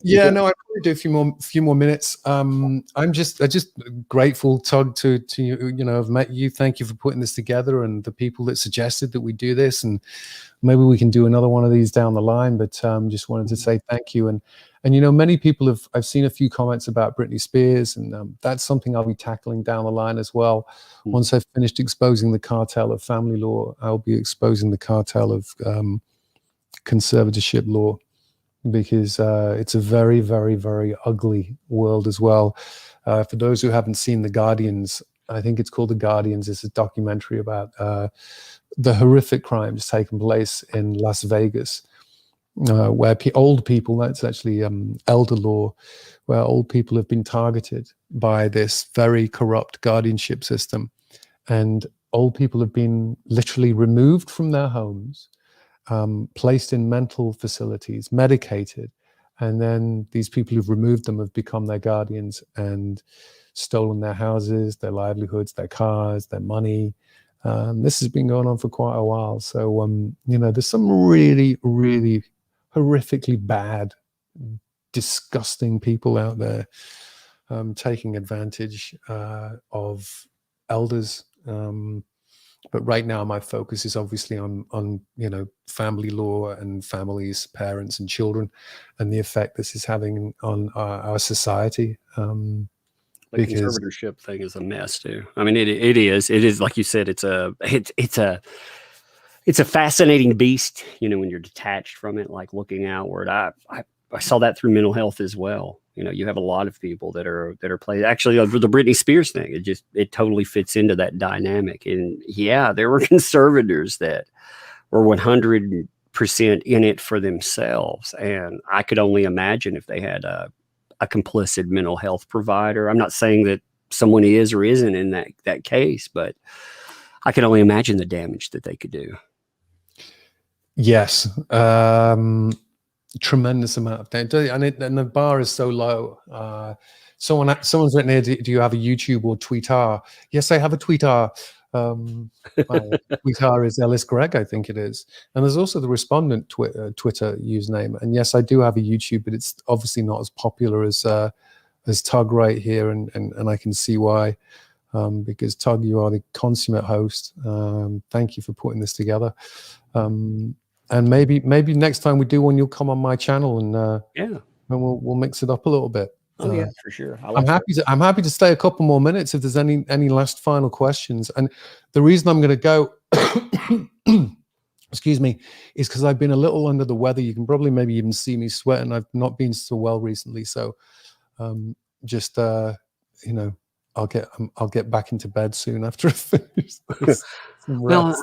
Yeah, no, I'd probably do a few more minutes. I'm just grateful, Tug, to you know, I've met you. Thank you for putting this together, and the people that suggested that we do this, and maybe we can do another one of these down the line. But just wanted to say thank you. And you know, many people I've seen a few comments about Britney Spears, and that's something I'll be tackling down the line as well. Once I've finished exposing the cartel of family law, I'll be exposing the cartel of conservatorship law, because it's a very, very, very ugly world as well. For those who haven't seen The Guardians, I think it's called The Guardians. It's a documentary about the horrific crimes taking place in Las Vegas, where old people, that's actually elder law, where old people have been targeted by this very corrupt guardianship system. And old people have been literally removed from their homes, placed in mental facilities, medicated, and then these people who've removed them have become their guardians and stolen their houses, their livelihoods, their cars, their money. This has been going on for quite a while. So, you know, there's some really, really horrifically bad, disgusting people out there taking advantage of elders. But right now, my focus is obviously on you know, family law and families, parents and children, and the effect this is having on our society. The conservatorship thing is a mess too. I mean, it is like you said. It's a fascinating beast. You know, when you're detached from it, like looking outward. I saw that through mental health as well. You know, you have a lot of people that are playing. Actually, the Britney Spears thing, it totally fits into that dynamic. And yeah, there were conservators that were 100% in it for themselves, and I could only imagine if they had a complicit mental health provider. I'm not saying that someone is or isn't in that case, but I can only imagine the damage that they could do. Yes. Tremendous amount of data, and the bar is so low. Someone's written here, do you have a YouTube or Twitter? Yes, I have a Twitter. My Twitter is Ellis Greg, I think it is. And there's also the respondent Twitter username. And yes, I do have a YouTube, but it's obviously not as popular as Tug right here, and I can see why. Because Tug, you are the consummate host. Thank you for putting this together. And maybe next time we do one, you'll come on my channel, and Yeah. and we'll mix it up a little bit. Oh yeah, for sure. I'm happy to stay a couple more minutes if there's any last final questions. And the reason I'm going to go, excuse me, is because I've been a little under the weather. You can probably maybe even see me sweating. I've not been so well recently, so just you know, I'll get back into bed soon after I finish this. Well,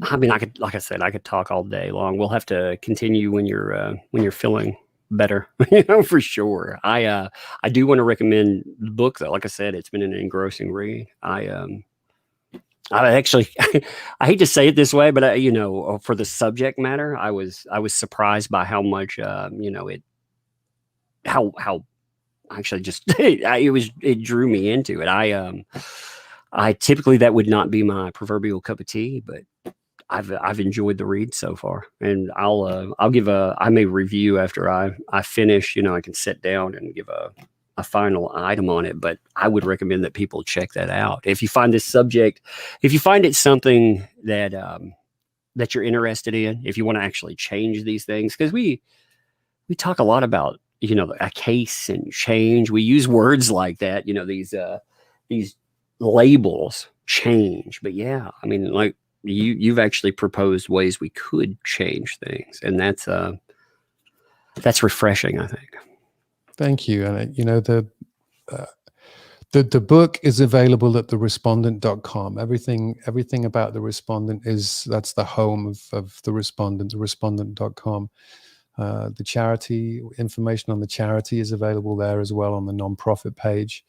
I mean, like I said, I could talk all day long. We'll have to continue when you're feeling better, for sure. I do want to recommend the book, though. Like I said, it's been an engrossing read. I actually, I hate to say it this way, but for the subject matter, I was surprised by how much, how actually just it drew me into it. I typically, that would not be my proverbial cup of tea, but I've enjoyed the read so far, and I'll give I may review after I finish. I can sit down and give a final item on it, but I would recommend that people check that out. If you find this subject, if you find it something that that you're interested in, if you want to actually change these things, because we talk a lot about a case and change. We use words like that, these labels, change. But yeah, I mean, like you've actually proposed ways we could change things, and that's refreshing, I think. Thank you. And the book is available at therespondent.com. Everything about The Respondent that's the home of The Respondent, therespondent.com. The charity information on the charity is available there as well on the nonprofit page.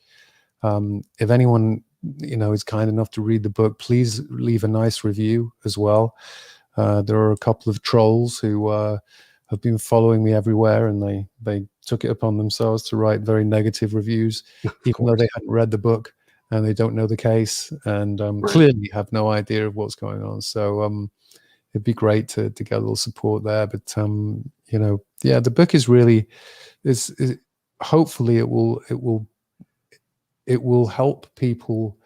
If anyone is kind enough to read the book, please leave a nice review as well. There are a couple of trolls who have been following me everywhere, and they took it upon themselves to write very negative reviews, even though they hadn't read the book and they don't know the case, and clearly have no idea of what's going on. So it'd be great to get a little support there. But yeah, the book is really hopefully it will help people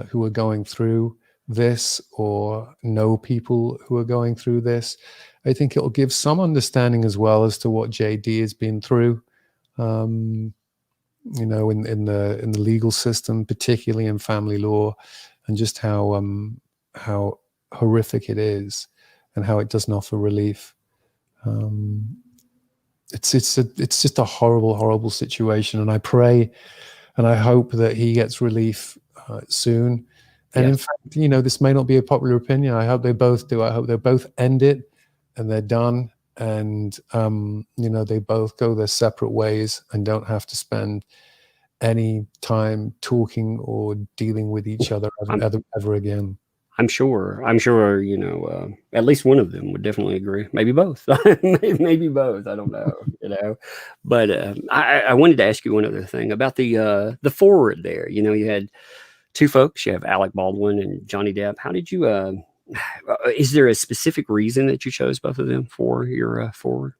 who are going through this or know people who are going through this. I think it'll give some understanding as well as to what JD has been through, in the legal system, particularly in family law, and just how horrific it is and how it doesn't offer relief. It's just a horrible situation, and I pray and I hope that he gets relief soon. And in fact, this may not be a popular opinion. I hope they both do. I hope they both end it and they're done, and they both go their separate ways and don't have to spend any time talking or dealing with each other ever again. I'm sure, at least one of them would definitely agree. Maybe both. Maybe both. I don't know, But I wanted to ask you one other thing about the forward there. You had two folks. You have Alec Baldwin and Johnny Depp. How did you? Is there a specific reason that you chose both of them for your forward?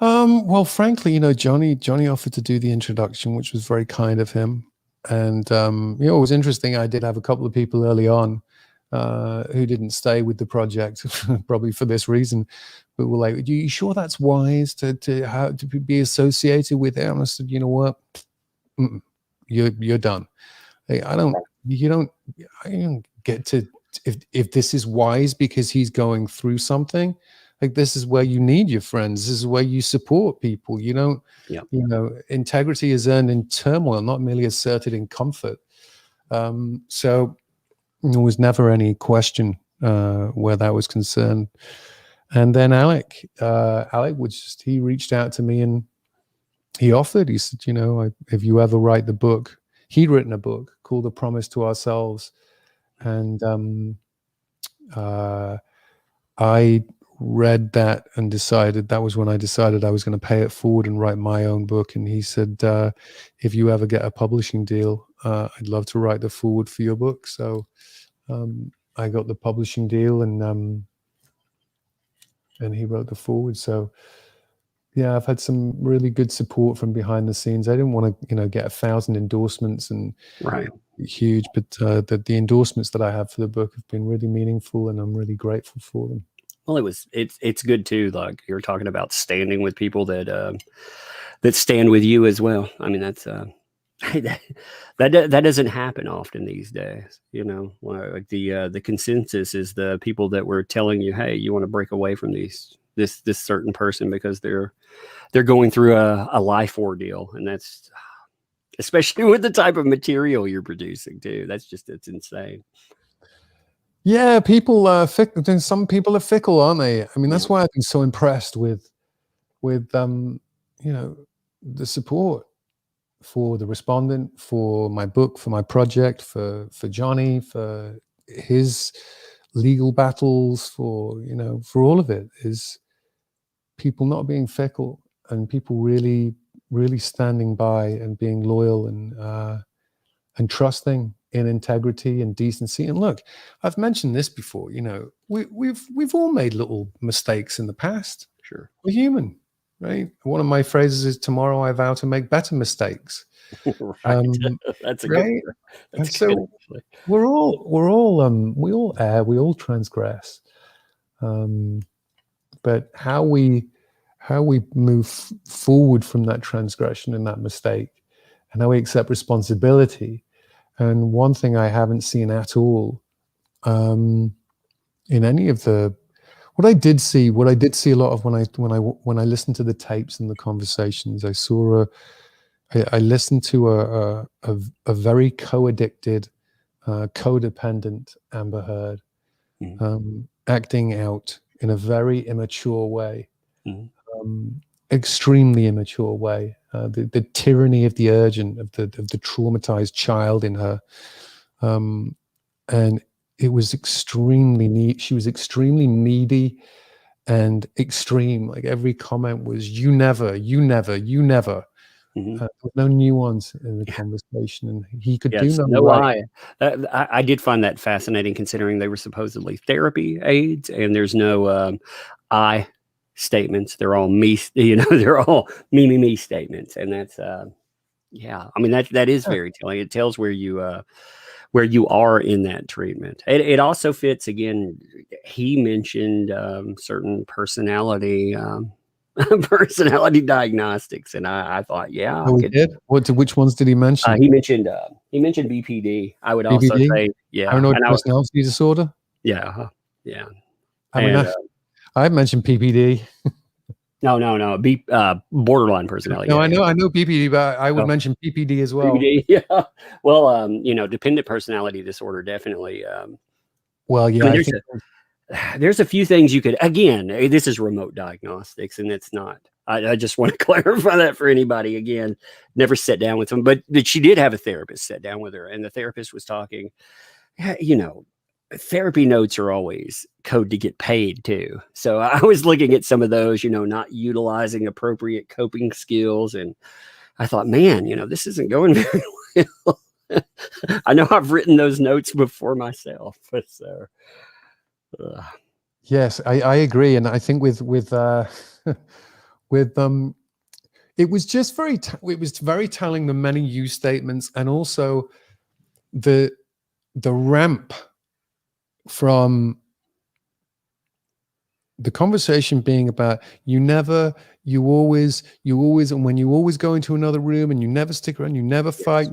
Well, frankly, Johnny offered to do the introduction, which was very kind of him. And it was interesting. I did have a couple of people early on who didn't stay with the project, probably for this reason, but were like, "Are you sure that's wise to be associated with it?" And I said, "You know what? You're done. I don't get to if this is wise because he's going through something." Like, this is where you need your friends. This is where you support people. You don't, integrity is earned in turmoil, not merely asserted in comfort. So there was never any question where that was concerned. And then Alec he reached out to me and he offered. He said, if you ever write the book, he'd written a book called A Promise to Ourselves, and I read that and decided, that was when I decided I was going to pay it forward and write my own book. And he said, if you ever get a publishing deal, I'd love to write the forward for your book. So I got the publishing deal, and he wrote the forward. So yeah, I've had some really good support from behind the scenes. I didn't want to, get 1,000 endorsements and Right. huge, but the endorsements that I have for the book have been really meaningful, and I'm really grateful for them. Well, it's good too. Like you're talking about standing with people that stand with you as well. I mean, that's that doesn't happen often these days. Like the consensus is the people that were telling you, hey, you want to break away from this certain person because they're going through a life ordeal, and that's especially with the type of material you're producing too. It's insane. Yeah, people some people are fickle, aren't they? I mean, that's Yeah. why I've been so impressed with the support for the respondent, for my book, for my project, for Johnny, for his legal battles, for all of it, is people not being fickle, and people really, really standing by and being loyal, and trusting in integrity and decency. And look, I've mentioned this before. We've all made little mistakes in the past. Sure. We're human, right? One of my phrases is, "Tomorrow I vow to make better mistakes." Right. That's a good Right. one. And That's so good, actually. we all err, we all transgress. But how we move forward from that transgression and that mistake, and how we accept responsibility. And one thing I haven't seen at all, in any of the, what I did see a lot of when I listened to the tapes and the conversations, I listened to a very co-addicted, codependent Amber Heard, acting out in a very immature way, extremely immature way. The tyranny of the urgent, of the traumatized child in her, and it was extremely neat. She was extremely needy and extreme. Like every comment was, "You never, you never, you never." There was no nuance in the conversation, and he could do Yes, no no right. I did find that fascinating, considering they were supposedly therapy aids, and there's no I statements. They're all me. They're all me statements, and that's yeah. I mean that is very telling. It tells where you are in that treatment. It also fits again. He mentioned certain personality. Personality diagnostics, and I thought, yeah, I Oh, he could. did? Which ones did he mention? He mentioned BPD. I would also BPD? say, yeah, Paranoid and personality disorder? yeah, yeah, I mean, and I mentioned PPD. no, borderline personality. No, Yeah, I know BPD, but I would oh, mention PPD as well. BPD. Yeah, well, dependent personality disorder definitely. Well, I yeah, mean, I think there's a few things you could. Again, this is remote diagnostics, and it's not. I just want to clarify that for anybody. Again, never sat down with them, but she did have a therapist sit down with her, and the therapist was talking. Therapy notes are always code to get paid too. So I was looking at some of those, not utilizing appropriate coping skills. And I thought, man, this isn't going very well. I know I've written those notes before myself. So, yes, I agree, and I think with with it was just it was very telling, the many you statements, and also the ramp from the conversation being about you always, and when you always go into another room and you never stick around, you never fight,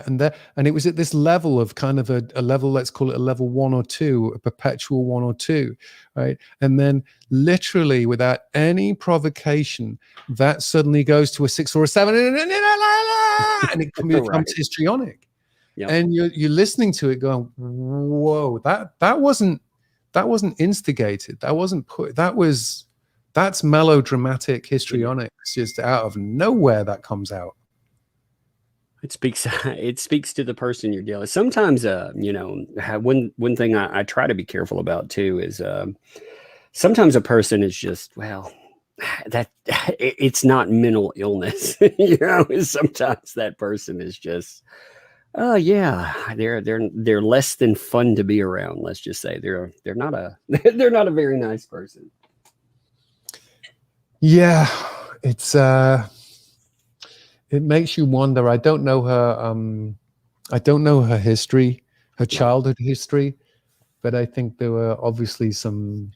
and it was at this level of kind of a level, let's call it a level 1 or 2, a perpetual 1 or 2, right? And then literally without any provocation, that suddenly goes to a 6 or a 7, and it becomes right. histrionic. Yep. And you're listening to it going, whoa, that wasn't instigated. That wasn't put. That's melodramatic histrionics, just out of nowhere that comes out. It speaks. It speaks to the person you're dealing with. Sometimes, one thing I try to be careful about too is sometimes a person is just, well, that it's not mental illness, you know. Sometimes that person is just, oh yeah, they're less than fun to be around. Let's just say they're not a they're not a very nice person. Yeah, it's it makes you wonder. I don't know her. I don't know her history, her childhood history, but I think there were obviously some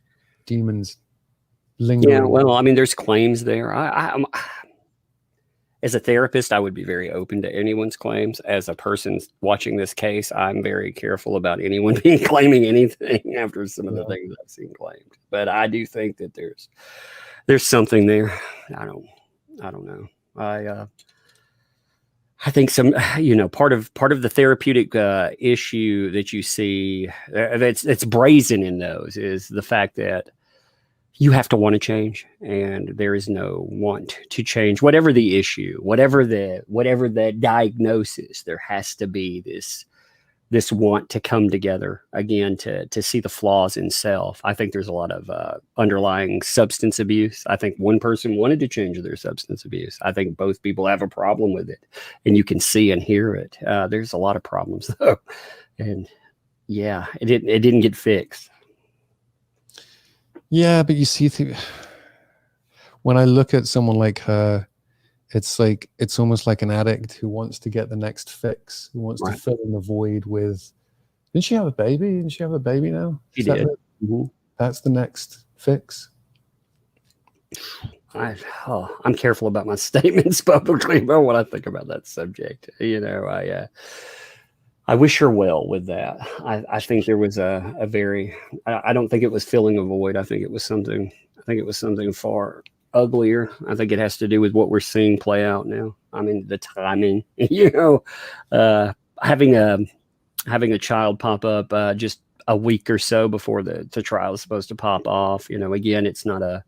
demons lingering. Yeah, well, I mean, there's claims there. I'm as a therapist, I would be very open to anyone's claims. As a person watching this case, I'm very careful about anyone being claiming anything after some of the things I've seen claimed. But I do think that there's something there. I don't know. I think some, you know, part of the therapeutic issue that you see that's brazen in those is the fact that you have to want to change, and there is no want to change. Whatever the issue, whatever the diagnosis, there has to be this want to come together again to see the flaws in self. I think there's a lot of underlying substance abuse. I think one person wanted to change their substance abuse. I think both people have a problem with it, and you can see and hear it. There's a lot of problems though, and yeah, it didn't get fixed. Yeah, but you see, when I look at someone like her, it's almost like an addict who wants to get the next fix, who wants to fill in the void with. Didn't she have a baby? Didn't she have a baby now? She did. That's the next fix. I'm careful about my statements publicly about what I think about that subject. You know, I wish her well with that. I think there was a very. I don't think it was filling a void. I think it was something far uglier. I think it has to do with what we're seeing play out now. I mean, the timing. You know, having a child pop up just a week or so before the trial is supposed to pop off. You know, again, it's a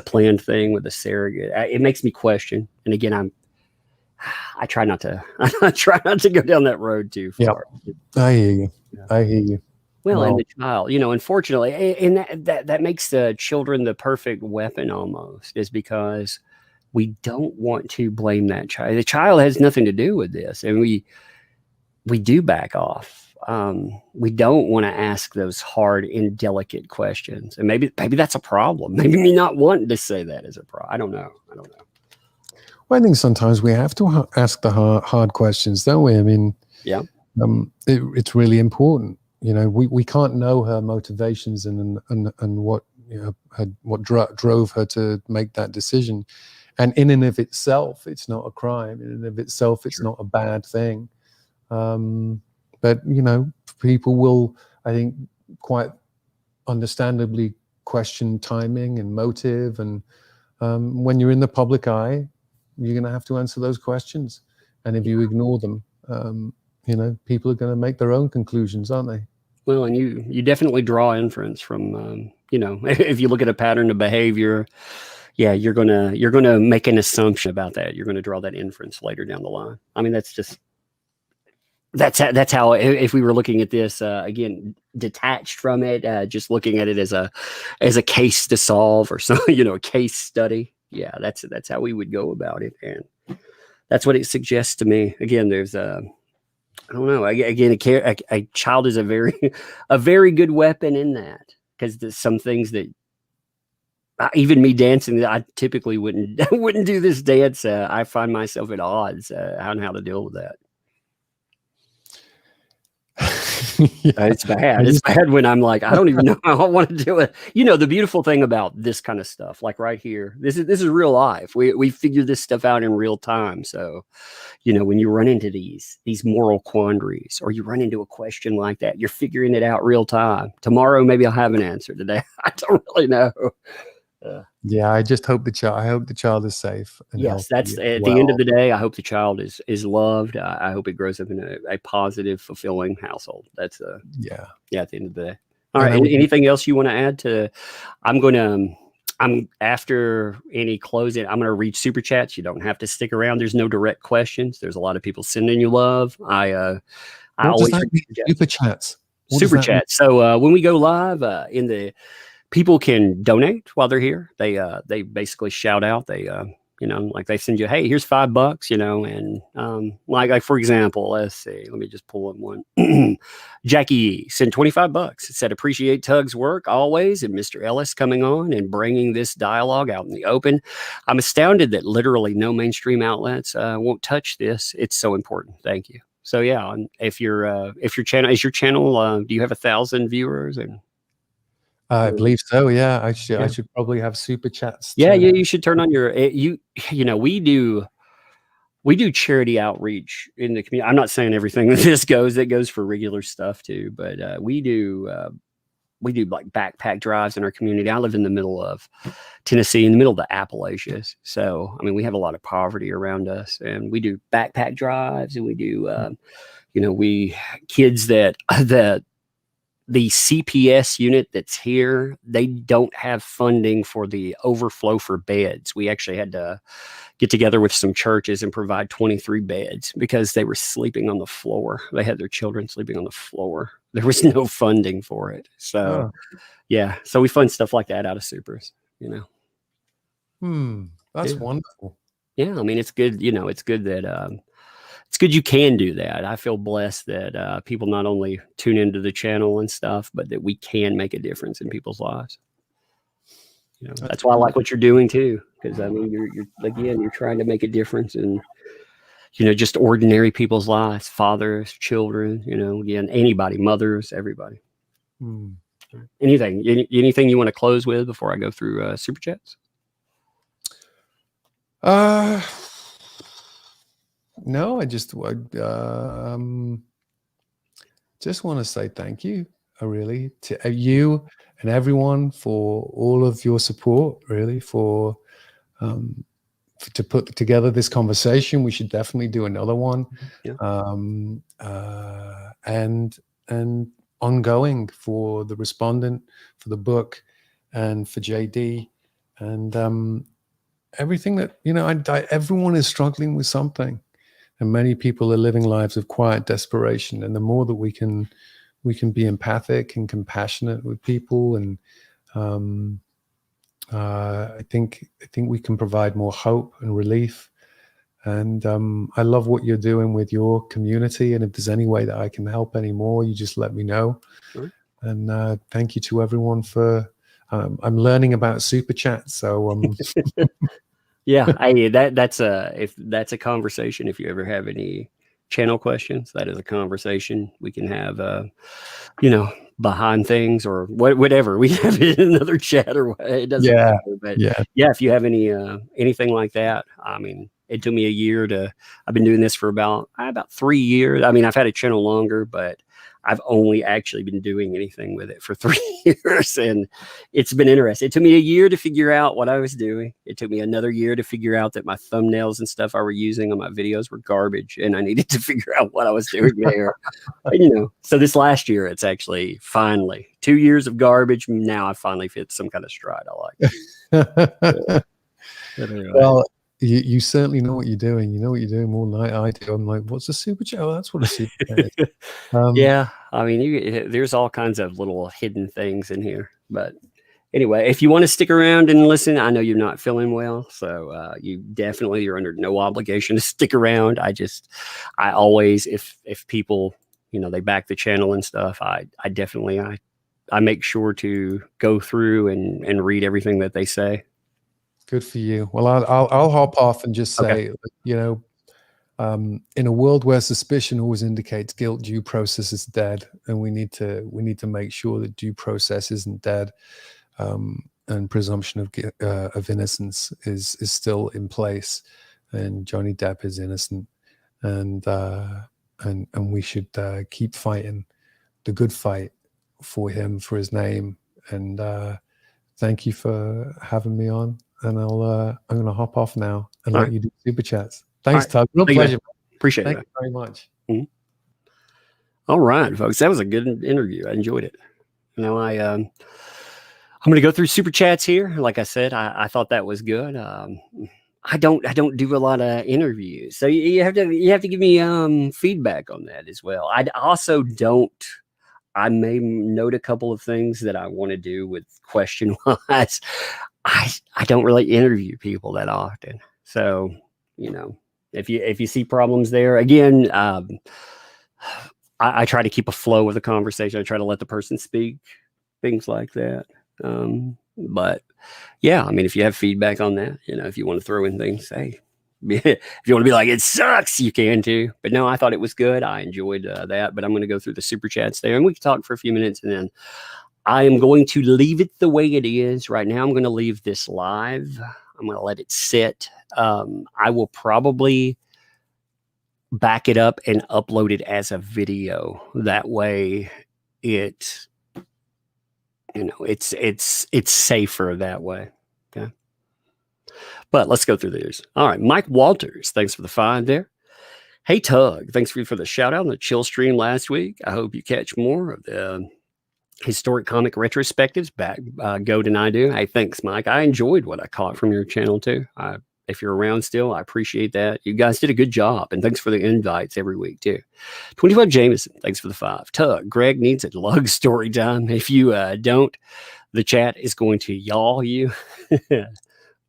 planned thing with a surrogate. It makes me question. And again, I try not to go down that road too far. Yep. I hear you. Yeah. I hear you. Well, and the child, you know, unfortunately, and that makes the children the perfect weapon almost, is because we don't want to blame that child. The child has nothing to do with this, and we do back off. We don't want to ask those hard and delicate questions, and maybe that's a problem. Maybe me not wanting to say that is a problem. I don't know. Well, I think sometimes we have to ask the hard questions, don't we? I mean, yeah. It's really important. You know, we can't know her motivations and what, you know, what drove her to make that decision. And in and of itself, it's not a crime. In and of itself, it's not a bad thing. But, you know, people will, I think, quite understandably question timing and motive. And when you're in the public eye, you're going to have to answer those questions. And if you ignore them, you know, people are going to make their own conclusions, aren't they? Well, and you definitely draw inference from, you know, if you look at a pattern of behavior, yeah, you're gonna make an assumption about that. You're going to draw that inference later down the line. I mean, that's how, if we were looking at this, again, detached from it, just looking at it as a case to solve or something, you know, a case study. Yeah, that's how we would go about it. And that's what it suggests to me. Again, there's I don't know. Again, a child is a very good weapon in that, because there's some things that even me dancing, that I typically wouldn't do this dance. I find myself at odds on how to deal with that. Yeah. It's bad. It's bad when I'm like, I don't even know how I want to do it. You know, the beautiful thing about this kind of stuff, like right here, this is real life. We figure this stuff out in real time. So, you know, when you run into these moral quandaries, or you run into a question like that, you're figuring it out real time. Tomorrow, maybe I'll have an answer. Today, I don't really know. Yeah, I just hope the child is safe. And yes, that's at the end of the day. I hope the child is loved. I hope it grows up in a positive, fulfilling household. That's yeah. At the end of the day. All right. Anything else you want to add to? I'm after any closing, I'm going to read super chats. You don't have to stick around. There's no direct questions. There's a lot of people sending you love. I always super chats. Super chat. So when we go live in the people can donate while they're here. They basically shout out. They you know, like they send you, hey, here's $5, you know, and like for example, let's see, let me just pull up one. Jackie E sent $25. It said, appreciate Tug's work always, and Mr. Ellis coming on and bringing this dialogue out in the open. I'm astounded that literally no mainstream outlets won't touch this. It's so important. Thank you. So yeah, if your channel, do you have 1,000 viewers? And I believe so. Yeah, I should probably have super chats. Yeah, you should turn on your you know, we do charity outreach in the community. I'm not saying everything that goes for regular stuff too, but we do like backpack drives in our community. I live in the middle of Tennessee, in the middle of the Appalachians. So, I mean, we have a lot of poverty around us, and we do backpack drives, and we do, you know, kids that the CPS unit that's here, they don't have funding for the overflow for beds. We actually had to get together with some churches and provide 23 beds because they were sleeping on the floor. They had their children sleeping on the floor. There was no funding for it. So, yeah. So we fund stuff like that out of supers, you know. That's wonderful. Yeah. I mean, it's good. You know, it's good that, it's good you can do that. I feel blessed that people not only tune into the channel and stuff, but that we can make a difference in people's lives. You know, that's why I like what you're doing too, because I mean, you're trying to make a difference in, you know, just ordinary people's lives, fathers, children, you know, again, anybody, mothers, everybody. Anything you want to close with before I go through super chats? No, I just want to say thank you, really, to you and everyone for all of your support, really, for to put together this conversation. We should definitely do another one. And ongoing for the respondent, for the book, and for JD, and everything that, you know, everyone is struggling with something. And many people are living lives of quiet desperation. And the more that we can be empathic and compassionate with people, and I think we can provide more hope and relief. And I love what you're doing with your community. And if there's any way that I can help anymore, you just let me know. Sure. And thank you to everyone for. I'm learning about super chat, so. Yeah, that's a conversation. If you ever have any channel questions, that is a conversation we can have. You know, behind things or whatever. We have it in another chat or what. It doesn't matter. But yeah, if you have anything like that, I mean, it took me a year I've been doing this for about 3 years. I mean, I've had a channel longer, but I've only actually been doing anything with it for 3 years, and it's been interesting. It took me a year to figure out what I was doing. It took me another year to figure out that my thumbnails and stuff I were using on my videos were garbage, and I needed to figure out what I was doing there. You know, so this last year, it's actually finally 2 years of garbage. Now I finally hit some kind of stride. I like it. Well, you certainly know what you're doing. You know what you're doing more than I do. I'm like, what's a super chat? Oh, that's what a super chat is. Yeah, I mean, there's all kinds of little hidden things in here. But anyway, if you want to stick around and listen, I know you're not feeling well, so you're under no obligation to stick around. I always, if people, you know, they back the channel and stuff, I definitely make sure to go through and read everything that they say. Good for you. Well, I'll hop off and just say, you know, in a world where suspicion always indicates guilt, due process is dead, and we need to make sure that due process isn't dead, and presumption of innocence is still in place, and Johnny Depp is innocent, and we should keep fighting the good fight for him, for his name, and thank you for having me on. And I'm going to hop off now and let you do super chats. Thanks, Tug. Real pleasure. Appreciate it. Thank you very much. Mm-hmm. All right, folks. That was a good interview. I enjoyed it. Now I'm going to go through super chats here. Like I said, I thought that was good. I don't do a lot of interviews, so you have to give me feedback on that as well. I also don't I may note a couple of things that I want to do with question wise. I don't really interview people that often. So, you know, if you see problems there, again, I try to keep a flow of the conversation. I try to let the person speak, things like that. But yeah, I mean, if you have feedback on that, you know, if you want to throw in things, hey, if you want to be like, it sucks, you can too. But no, I thought it was good. I enjoyed that. But I'm going to go through the super chats there and we can talk for a few minutes. And then I am going to leave it the way it is. Right now, I'm going to leave this live. I'm going to let it sit. I will probably back it up and upload it as a video. That way it, you know, it's safer that way. Okay. But let's go through these. All right. Mike Walters, thanks for the find there. Hey, Tug, thanks for the shout out on the chill stream last week. I hope you catch more of the historic comic retrospectives back. Goat and I do. Hey, thanks, Mike. I enjoyed what I caught from your channel too. If you're around still, I appreciate that. You guys did a good job. And thanks for the invites every week too. 25 Jameson, thanks for the 5. Tug, Greg needs a lug story time. If you don't, the chat is going to yawl you.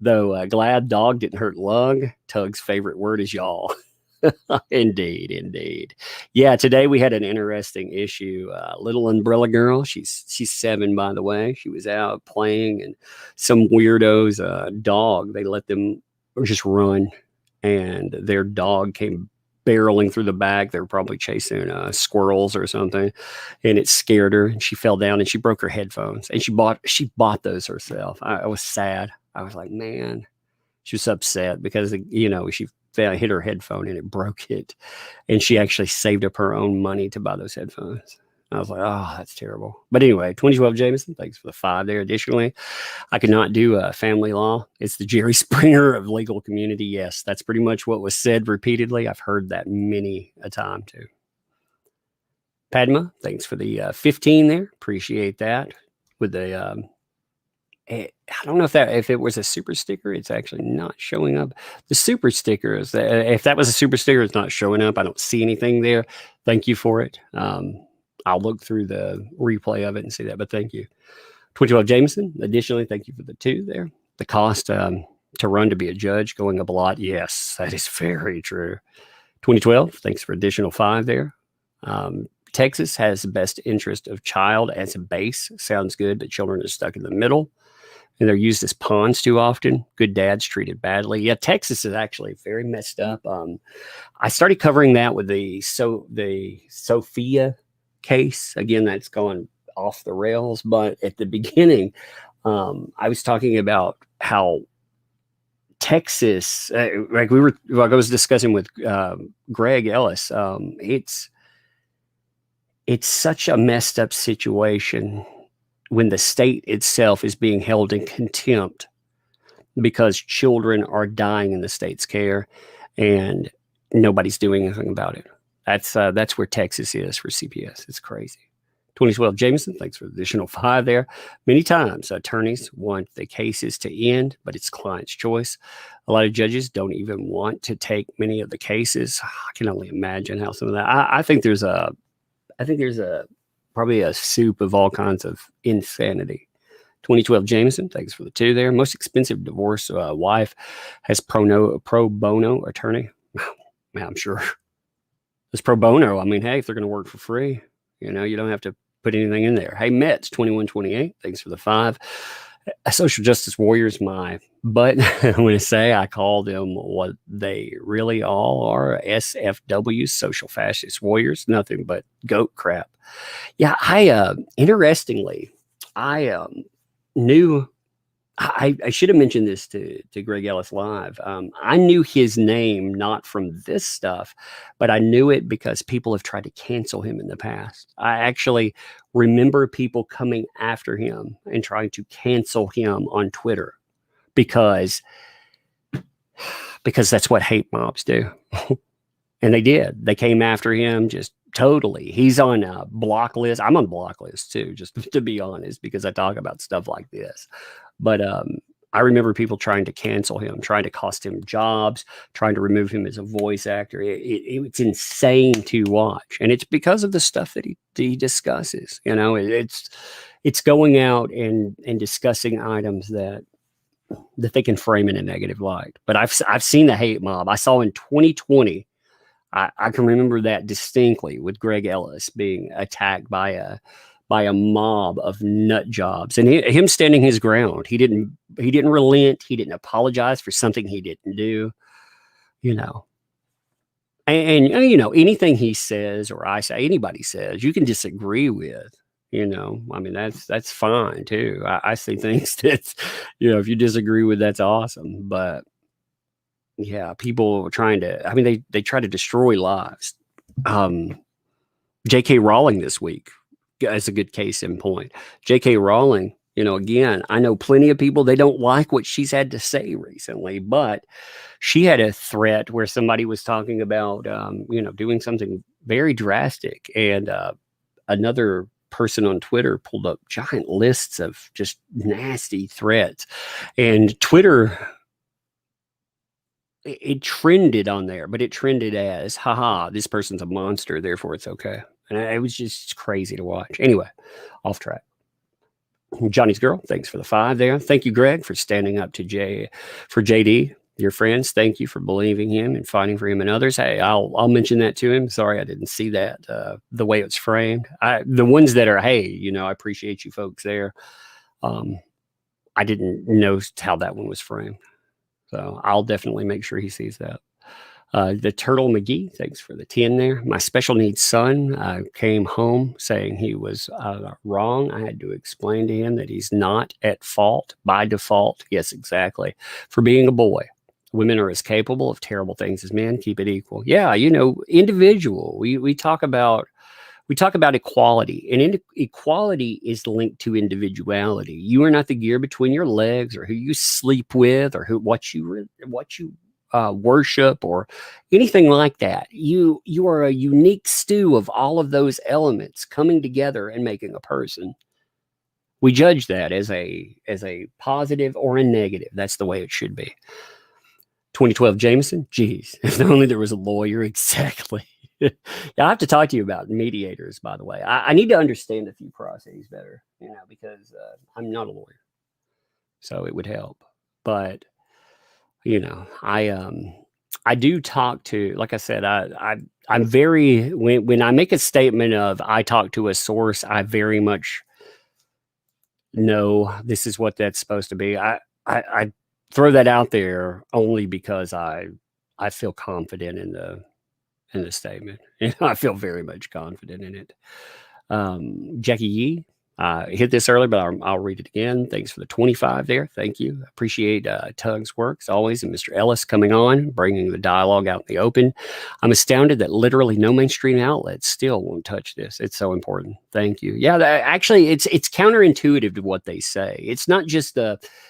Though glad dog didn't hurt lug. Tug's favorite word is y'all. Indeed. Yeah, today we had an interesting issue. Little umbrella girl, she's 7, by the way. She was out playing and some weirdos dog, they let them just run and their dog came barreling through the back. They were probably chasing squirrels or something, and it scared her and she fell down and she broke her headphones, and she bought those herself. I was sad. I was like, man, she was upset because, you know, she hit her headphone and it broke it. And she actually saved up her own money to buy those headphones. I was like, oh, that's terrible. But anyway, 2012 Jameson, thanks for the 5 there. Additionally, I could not do family law. It's the Jerry Springer of legal community. Yes, that's pretty much what was said repeatedly. I've heard that many a time too. Padma, thanks for the 15 there. Appreciate that. With the I don't know if it was a super sticker. It's actually not showing up. The super sticker is if that was a super sticker, it's not showing up. I don't see anything there. Thank you for it. I'll look through the replay of it and see that. But thank you, 2012 Jameson. Additionally, thank you for the 2 there. The cost to run to be a judge going up a lot. Yes, that is very true. 2012. Thanks for additional 5 there. Texas has the best interest of child as a base. Sounds good, but children are stuck in the middle. And they're used as pawns too often. Good dads treated badly. Yeah, Texas is actually very messed up. I started covering that with the Sophia case. Again, that's gone off the rails. But at the beginning, I was talking about how Texas, I was discussing with Greg Ellis. It's such a messed up situation when the state itself is being held in contempt because children are dying in the state's care and nobody's doing anything about it. That's where Texas is for CPS. It's crazy. 2012 Jameson, thanks for the additional 5 there. Many times attorneys want the cases to end, but it's client's choice. A lot of judges don't even want to take many of the cases. I can only imagine how some of that. I think there's probably a soup of all kinds of insanity. 2012 Jameson, thanks for the 2 there. Most expensive divorce wife has pro bono attorney. Man, I'm sure it's pro bono. I mean, hey, if they're going to work for free, you know, you don't have to put anything in there. Hey, Mets 2128, thanks for the 5. Social justice warriors, but I'm going to say I call them what they really all are, SFWs, social fascist warriors, nothing but goat crap. Yeah, interestingly, I knew, I should have mentioned this to Greg Ellis live. I knew his name not from this stuff, but I knew it because people have tried to cancel him in the past. I actually remember people coming after him and trying to cancel him on Twitter because that's what hate mobs do. And they did. They came after him just totally. He's on a block list. I'm on block list too, just to be honest, because I talk about stuff like this. But I remember people trying to cancel him, trying to cost him jobs, trying to remove him as a voice actor. It's insane to watch, and it's because of the stuff that he discusses. You know, it's going out and discussing items that they can frame in a negative light. But I've seen the hate mob. I saw in 2020. I can remember that distinctly with Greg Ellis being attacked by a mob of nut jobs, and him standing his ground. He didn't relent. He didn't apologize for something he didn't do. You know, and you know, anything he says or I say, anybody says, you can disagree with. You know, I mean, that's fine too. I see things that, you know, if you disagree with, that's awesome. But yeah, people are trying to. I mean, they try to destroy lives. J.K. Rowling this week is a good case in point. J.K. Rowling, you know, again, I know plenty of people, they don't like what she's had to say recently, but she had a threat where somebody was talking about, you know, doing something very drastic, and another person on Twitter pulled up giant lists of just nasty threats, and Twitter, it trended on there, but it trended as, haha, this person's a monster, therefore it's okay. And it was just crazy to watch. Anyway, off track. Johnny's Girl, thanks for the 5 there. Thank you, Greg, for standing up to JD, your friends. Thank you for believing him and fighting for him and others. Hey, I'll mention that to him. Sorry, I didn't see that the way it's framed. The ones that are, hey, you know, I appreciate you folks there. I didn't know how that one was framed. So I'll definitely make sure he sees that. The Turtle McGee, thanks for the 10 there. My special needs son came home saying he was wrong. I had to explain to him that he's not at fault by default. Yes, exactly. For being a boy. Women are as capable of terrible things as men. Keep it equal. Yeah, you know, individual. We talk about equality, and equality is linked to individuality. You are not the gear between your legs, or who you sleep with, or what you worship, or anything like that. You are a unique stew of all of those elements coming together and making a person. We judge that as a positive or a negative. That's the way it should be. 2012 Jameson, geez, if only there was a lawyer. Exactly. Yeah, I have to talk to you about mediators, by the way. I need to understand a few processes better, you know, because I'm not a lawyer, so it would help. But you know, I do talk to, like I said, I'm very, when I make a statement of I talk to a source, I very much know this is what that's supposed to be. I throw that out there only because I feel confident in the statement. You know, I feel very much confident in it. Jackie Yee, hit this earlier, but I'll read it again. Thanks for the 25 there. Thank you. Appreciate Tug's work as always, and Mr. Ellis coming on, bringing the dialogue out in the open. I'm astounded that literally no mainstream outlets still won't touch this. It's so important. Thank you. Yeah, actually, it's counterintuitive to what they say. It's not just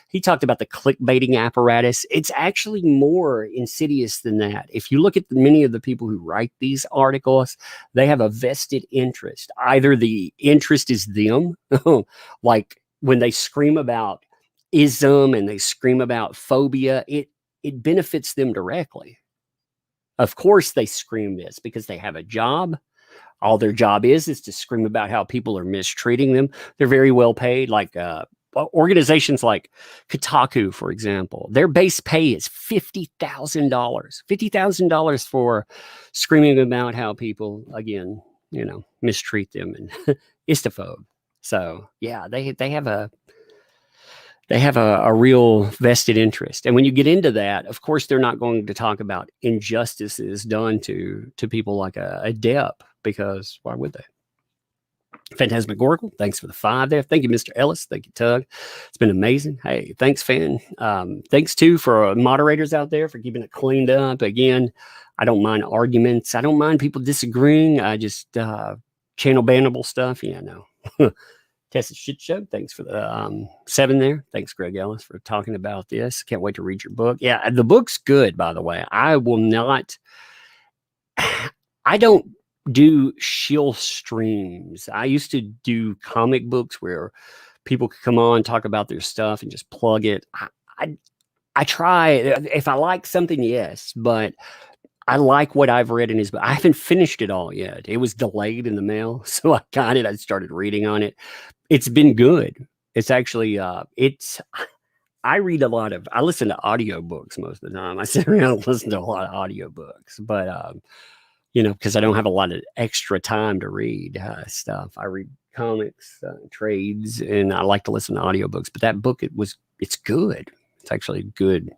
he talked about the clickbaiting apparatus. It's actually more insidious than that. If you look at many of the people who write these articles, they have a vested interest. Either the interest is them, like when they scream about ism and they scream about phobia, it benefits them directly. Of course they scream this because they have a job. All their job is to scream about how people are mistreating them. They're very well paid, like organizations like Kotaku, for example. Their base pay is $50,000. $50,000 for screaming about how people, again, you know, mistreat them and istophobe. So yeah, they have a real vested interest. And when you get into that, of course, they're not going to talk about injustices done to people like a Depp, because why would they? Phantasmagorical, thanks for the 5 there. Thank you, Mr. Ellis. Thank you, Tug. It's been amazing. Hey, thanks, fan. Thanks, too, for moderators out there for keeping it cleaned up. Again, I don't mind arguments. I don't mind people disagreeing. I just channel bannable stuff. Yeah, no. Tessa Shit Show, thanks for the 7 there. Thanks, Greg Ellis, for talking about this. Can't wait to read your book. Yeah, the book's good, by the way. I don't do shill streams. I used to do comic books where people could come on, talk about their stuff, and just plug it. I try if I like something, yes, but I like what I've read in his book. I haven't finished it all yet. It was delayed in the mail, so I got it. I started reading on it. It's been good. It's actually I read a lot of I listen to audiobooks most of the time. I sit around and listen to a lot of audiobooks, but because I don't have a lot of extra time to read stuff. I read comics, trades, and I like to listen to audiobooks. But that book, it's good. It's actually good.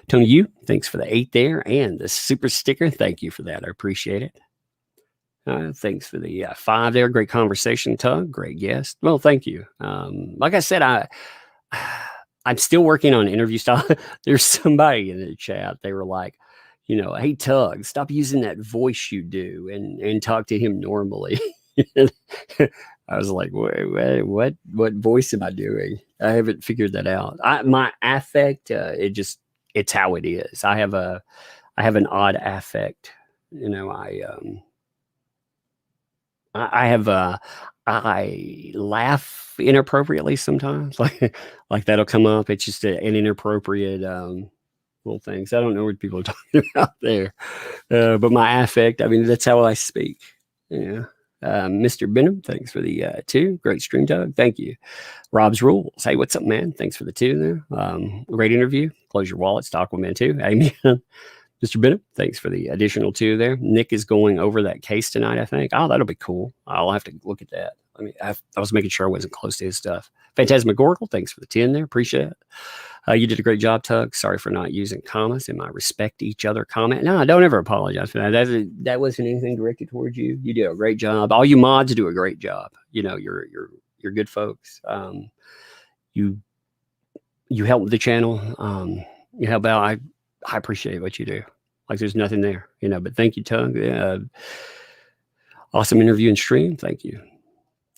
Tony, you, thanks for the 8 there and the super sticker. Thank you for that. I appreciate it. Thanks for the 5 there. Great conversation, Tug. Great guest. Well, thank you. Like I said, I'm still working on interview style. There's somebody in the chat. They were like, hey, Tug, stop using that voice you do and talk to him normally. I was like, wait, what voice am I doing? I haven't figured that out. My affect, it's how it is. I have an odd affect. I laugh inappropriately sometimes. Like that'll come up. It's just an inappropriate little things. I don't know what people are talking about there. But my affect, I mean, that's how I speak. Mr. Benham, thanks for the 2. Great stream, Doug. Thank you. Rob's Rules. Hey, what's up, man? Thanks for the 2 there. Great interview. Close your wallet. Aquaman 2. Amen. Mr. Benham, thanks for the additional 2 there. Nick is going over that case tonight, I think. Oh, that'll be cool. I'll have to look at that. I was making sure I wasn't close to his stuff. Phantasmagorical, thanks for the 10 there. Appreciate it. You did a great job, Tug. Sorry for not using commas in my respect each other comment. No, don't ever apologize for that. That wasn't anything directed towards you. You did a great job. All you mods do a great job. You're good folks. You help the channel. You help out. I appreciate what you do. Like there's nothing there, but thank you, Tug. Awesome interview and stream. Thank you.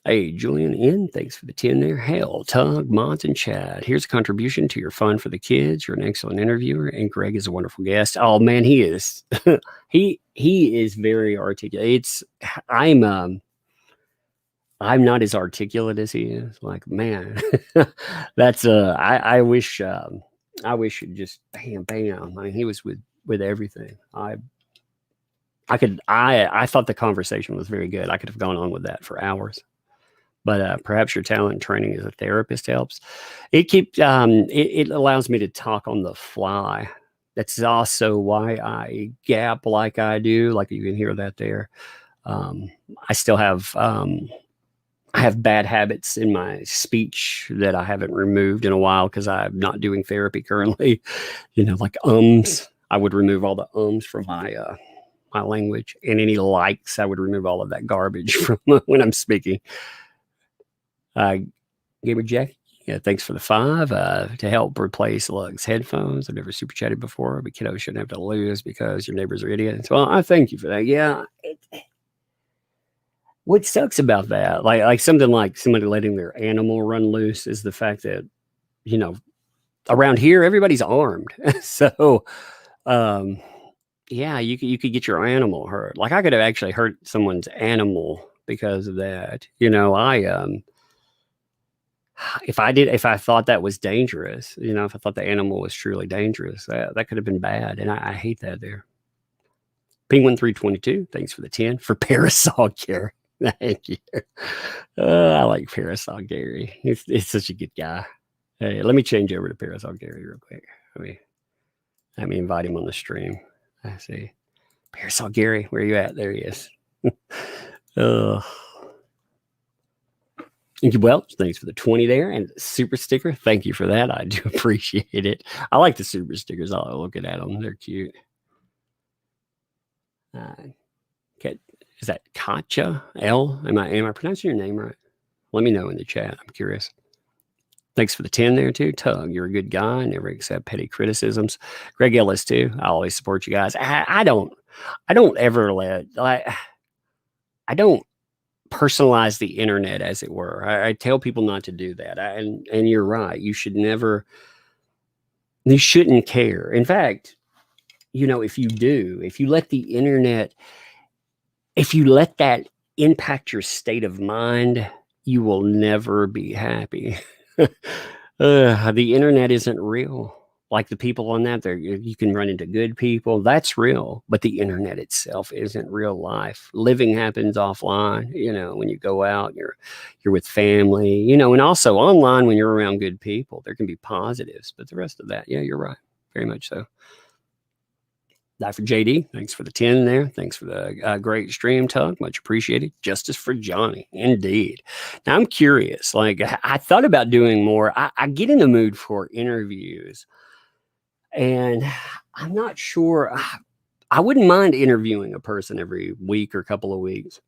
Hey, Julian N, thanks for the 10 there. Hell, Tug, Mons, and Chad. Here's a contribution to your fun for the kids. You're an excellent interviewer, and Greg is a wonderful guest. Oh man, he is. he is very articulate. I'm not as articulate as he is. Like, man, that's I wish it just bam. I mean, he was with everything. I thought the conversation was very good. I could have gone on with that for hours. But perhaps your talent and training as a therapist helps. It allows me to talk on the fly. That's also why I gap like I do. Like you can hear that there. I still have I have bad habits in my speech that I haven't removed in a while because I'm not doing therapy currently. Like ums. I would remove all the ums from my language, and any likes. I would remove all of that garbage from when I'm speaking. Gamer Jack, thanks for the 5 to help replace Lug's headphones. I've never super chatted before, but kiddos shouldn't have to lose because your neighbors are idiots. Well, I thank you for that. Yeah. What sucks about that, like something like somebody letting their animal run loose, is the fact that, around here, everybody's armed. So, yeah, you could get your animal hurt. Like I could have actually hurt someone's animal because of that. If I thought that was dangerous, if I thought the animal was truly dangerous, that could have been bad. And I hate that there. Penguin 322, thanks for the 10 for Parasol Gary. Thank you. I like Parasol Gary. It's such a good guy. Hey, let me change over to Parasol Gary real quick. Let me invite him on the stream. I see. Parasol Gary, where are you at? There he is. Thank you, Welch. Thanks for the 20 there and the super sticker. Thank you for that. I do appreciate it. I like the super stickers. I'll look at them. They're cute. Okay. Is that Katja L? Am I pronouncing your name right? Let me know in the chat. I'm curious. Thanks for the 10 there too. Tug, you're a good guy. Never accept petty criticisms. Greg Ellis too. I always support you guys. I don't ever I don't personalize the internet, as it were. I tell people not to do that. And you're right. You shouldn't care. In fact, if you let the internet, if you let that impact your state of mind, you will never be happy. The internet isn't real. Like the people on that, there you can run into good people. That's real, but the internet itself isn't real life. Living happens offline. When you go out, you're with family. And also online when you're around good people, there can be positives, but the rest of that, yeah, you're right, very much so. That for JD. Thanks for the 10 there. Thanks for the great stream, Tug. Much appreciated. Justice for Johnny. Indeed. Now, I'm curious. Like, I thought about doing more. I get in the mood for interviews, and I'm not sure. I wouldn't mind interviewing a person every week or couple of weeks.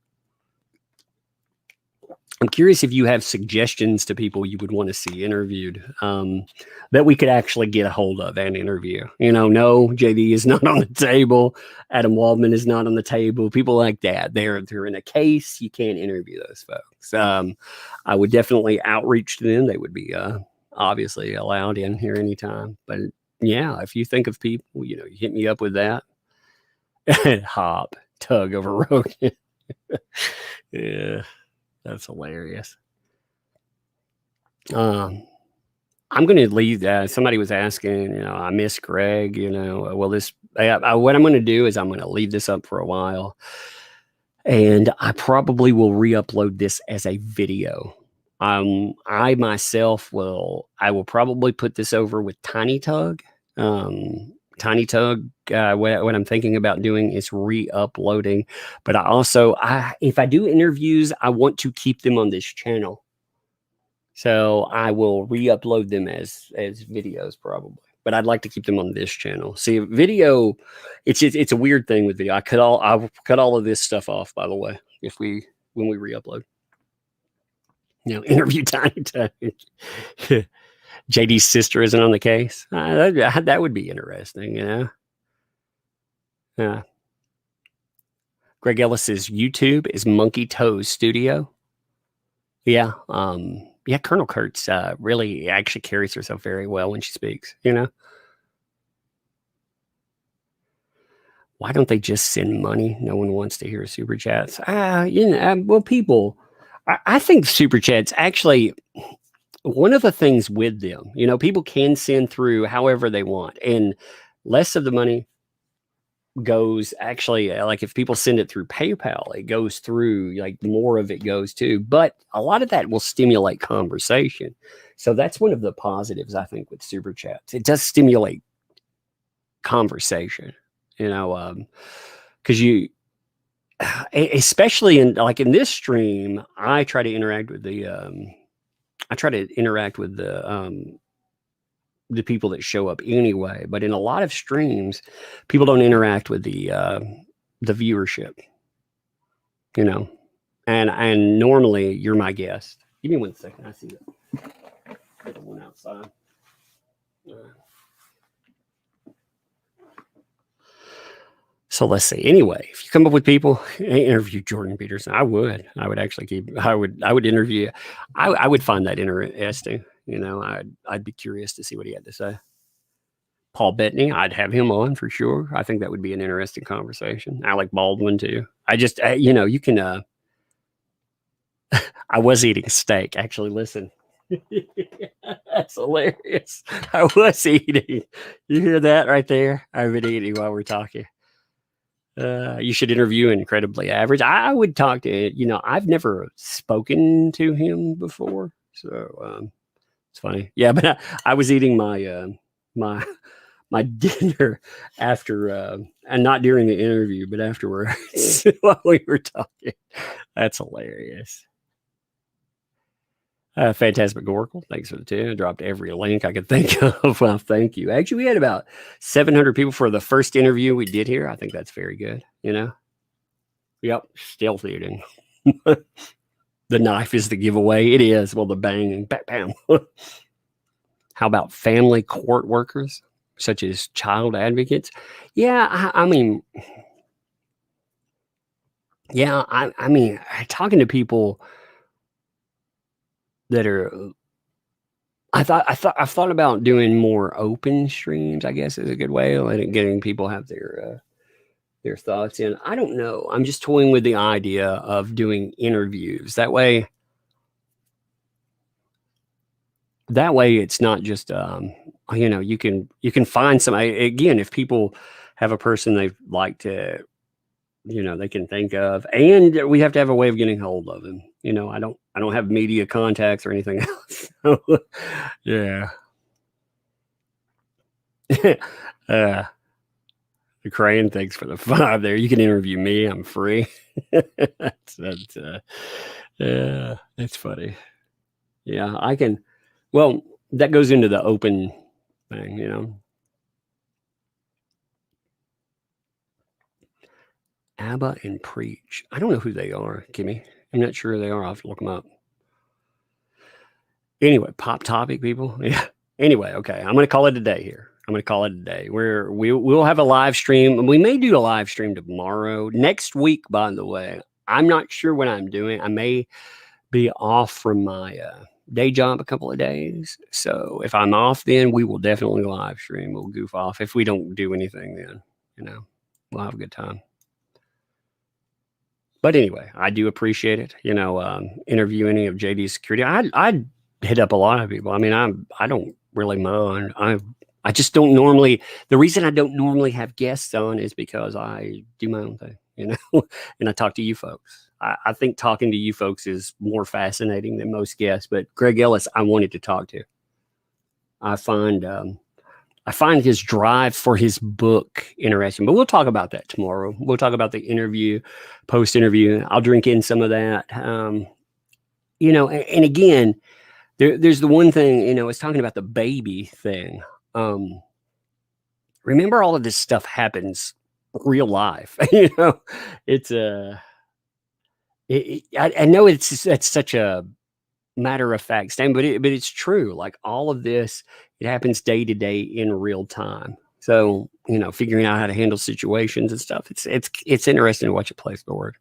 I'm curious if you have suggestions to people you would want to see interviewed that we could actually get a hold of and interview. No, JD is not on the table. Adam Waldman is not on the table. People like that, they're in a case. You can't interview those folks. I would definitely outreach to them. They would be obviously allowed in here anytime. But yeah, if you think of people, you hit me up with that. Hop, Tug over Rogan. Yeah. That's hilarious. I'm going to leave that. Somebody was asking, I miss Greg, well, what I'm going to do is I'm going to leave this up for a while, and I probably will re-upload this as a video. I myself I will probably put this over with Tiny Tug. Tiny Tug, what I'm thinking about doing is re-uploading, but if I do interviews, I want to keep them on this channel, so I will re-upload them as videos probably. But I'd like to keep them on this channel. See, video, it's a weird thing with video. I'll cut all of this stuff off, by the way, when we re-upload. Interview Tiny Tug. JD's sister isn't on the case. That would be interesting, Greg Ellis's YouTube is Monkey Toes Studio. Yeah. Colonel Kurtz really actually carries herself very well when she speaks, Why don't they just send money? No one wants to hear super chats. Well, people, I think super chats actually, one of the things with them, people can send through however they want, and less of the money goes actually, like if people send it through PayPal, it goes through, like more of it goes too, but a lot of that will stimulate conversation. So that's one of the positives, I think, with super chats. It does stimulate conversation, because especially in this stream, I try to interact with the people that show up anyway. But in a lot of streams, people don't interact with the viewership, and normally you're my guest. Give me 1 second. I see that one outside. So let's see. Anyway, if you come up with people, interview Jordan Peterson. I would actually I would interview. I would find that interesting. I'd be curious to see what he had to say. Paul Bettany, I'd have him on for sure. I think that would be an interesting conversation. Alec Baldwin too. You can. I was eating steak. Actually, listen. That's hilarious. I was eating. You hear that right there? I've been eating while we're talking. You should interview Incredibly Average. I would talk to, I've never spoken to him before. So it's funny. Yeah, but I was eating my my dinner after, and not during the interview, but afterwards while we were talking. That's hilarious. Phantasmagorical, thanks for the 10. I dropped every link I could think of. Well, thank you. Actually, we had about 700 people for the first interview we did here. I think that's very good. Yep, stealth eating. The knife is the giveaway. It is. Well, the banging, bam. How about family court workers, such as child advocates? Yeah, I mean, talking to people that are, I've thought about doing more open streams, I guess is a good way of getting people have their thoughts in. I don't know. I'm just toying with the idea of doing interviews. That way that way it's not just, you know, you can find somebody, again, if people have a person they like to, you know, they can think of, and we have to have a way of getting hold of them. You know, I don't have media contacts or anything else. So, yeah. uh, the Crane, thanks for the 5 there. You can interview me. I'm free. That's yeah, it's funny. Yeah, I can. Well, that goes into the open thing, you know. ABBA and Preach. I don't know who they are, Kimmy. I'm not sure who they are. I'll have to look them up. Anyway, pop topic, people. Yeah. Anyway, okay. I'm going to call it a day here. I'm going to call it a day. We'll have a live stream. We may do a live stream tomorrow. Next week, by the way, I'm not sure what I'm doing. I may be off from my day job a couple of days. So if I'm off, then we will definitely live stream. We'll goof off. If we don't do anything, then, you know, we'll have a good time. But anyway, I do appreciate it. You know, interview any of JD's security. I'd hit up a lot of people. I mean, I don't really mind. I just don't normally. The reason I don't normally have guests on is because I do my own thing, you know, and I talk to you folks. I think talking to you folks is more fascinating than most guests. But Greg Ellis, I wanted to talk to. I find his drive for his book interesting, but we'll talk about that tomorrow. We'll talk about the interview, post interview. I'll drink in some of that. You know, and again, there's the one thing, you know, it's talking about the baby thing. Remember, all of this stuff happens real life. You know, it's I know that's such a matter of fact statement, but it's true. Like all of this, it happens day to day in real time. So, you know, figuring out how to handle situations and stuff. It's interesting to watch it play forward.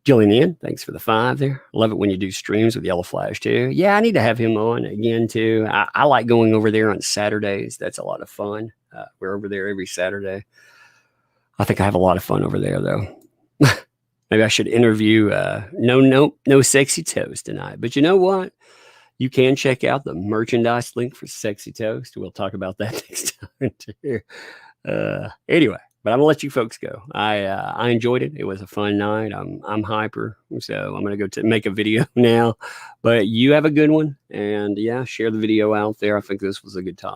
Jillian Ian, thanks for the 5 there. Love it when you do streams with Yellow Flash too. Yeah, I need to have him on again too. I like going over there on Saturdays. That's a lot of fun. We're over there every Saturday. I think I have a lot of fun over there though. Maybe I should interview no Sexy Toast tonight. But you know what? You can check out the merchandise link for Sexy Toast. We'll talk about that next time too. Anyway, but I'm gonna let you folks go. I enjoyed it. It was a fun night. I'm hyper, so I'm gonna go make a video now. But you have a good one, and yeah, share the video out there. I think this was a good topic.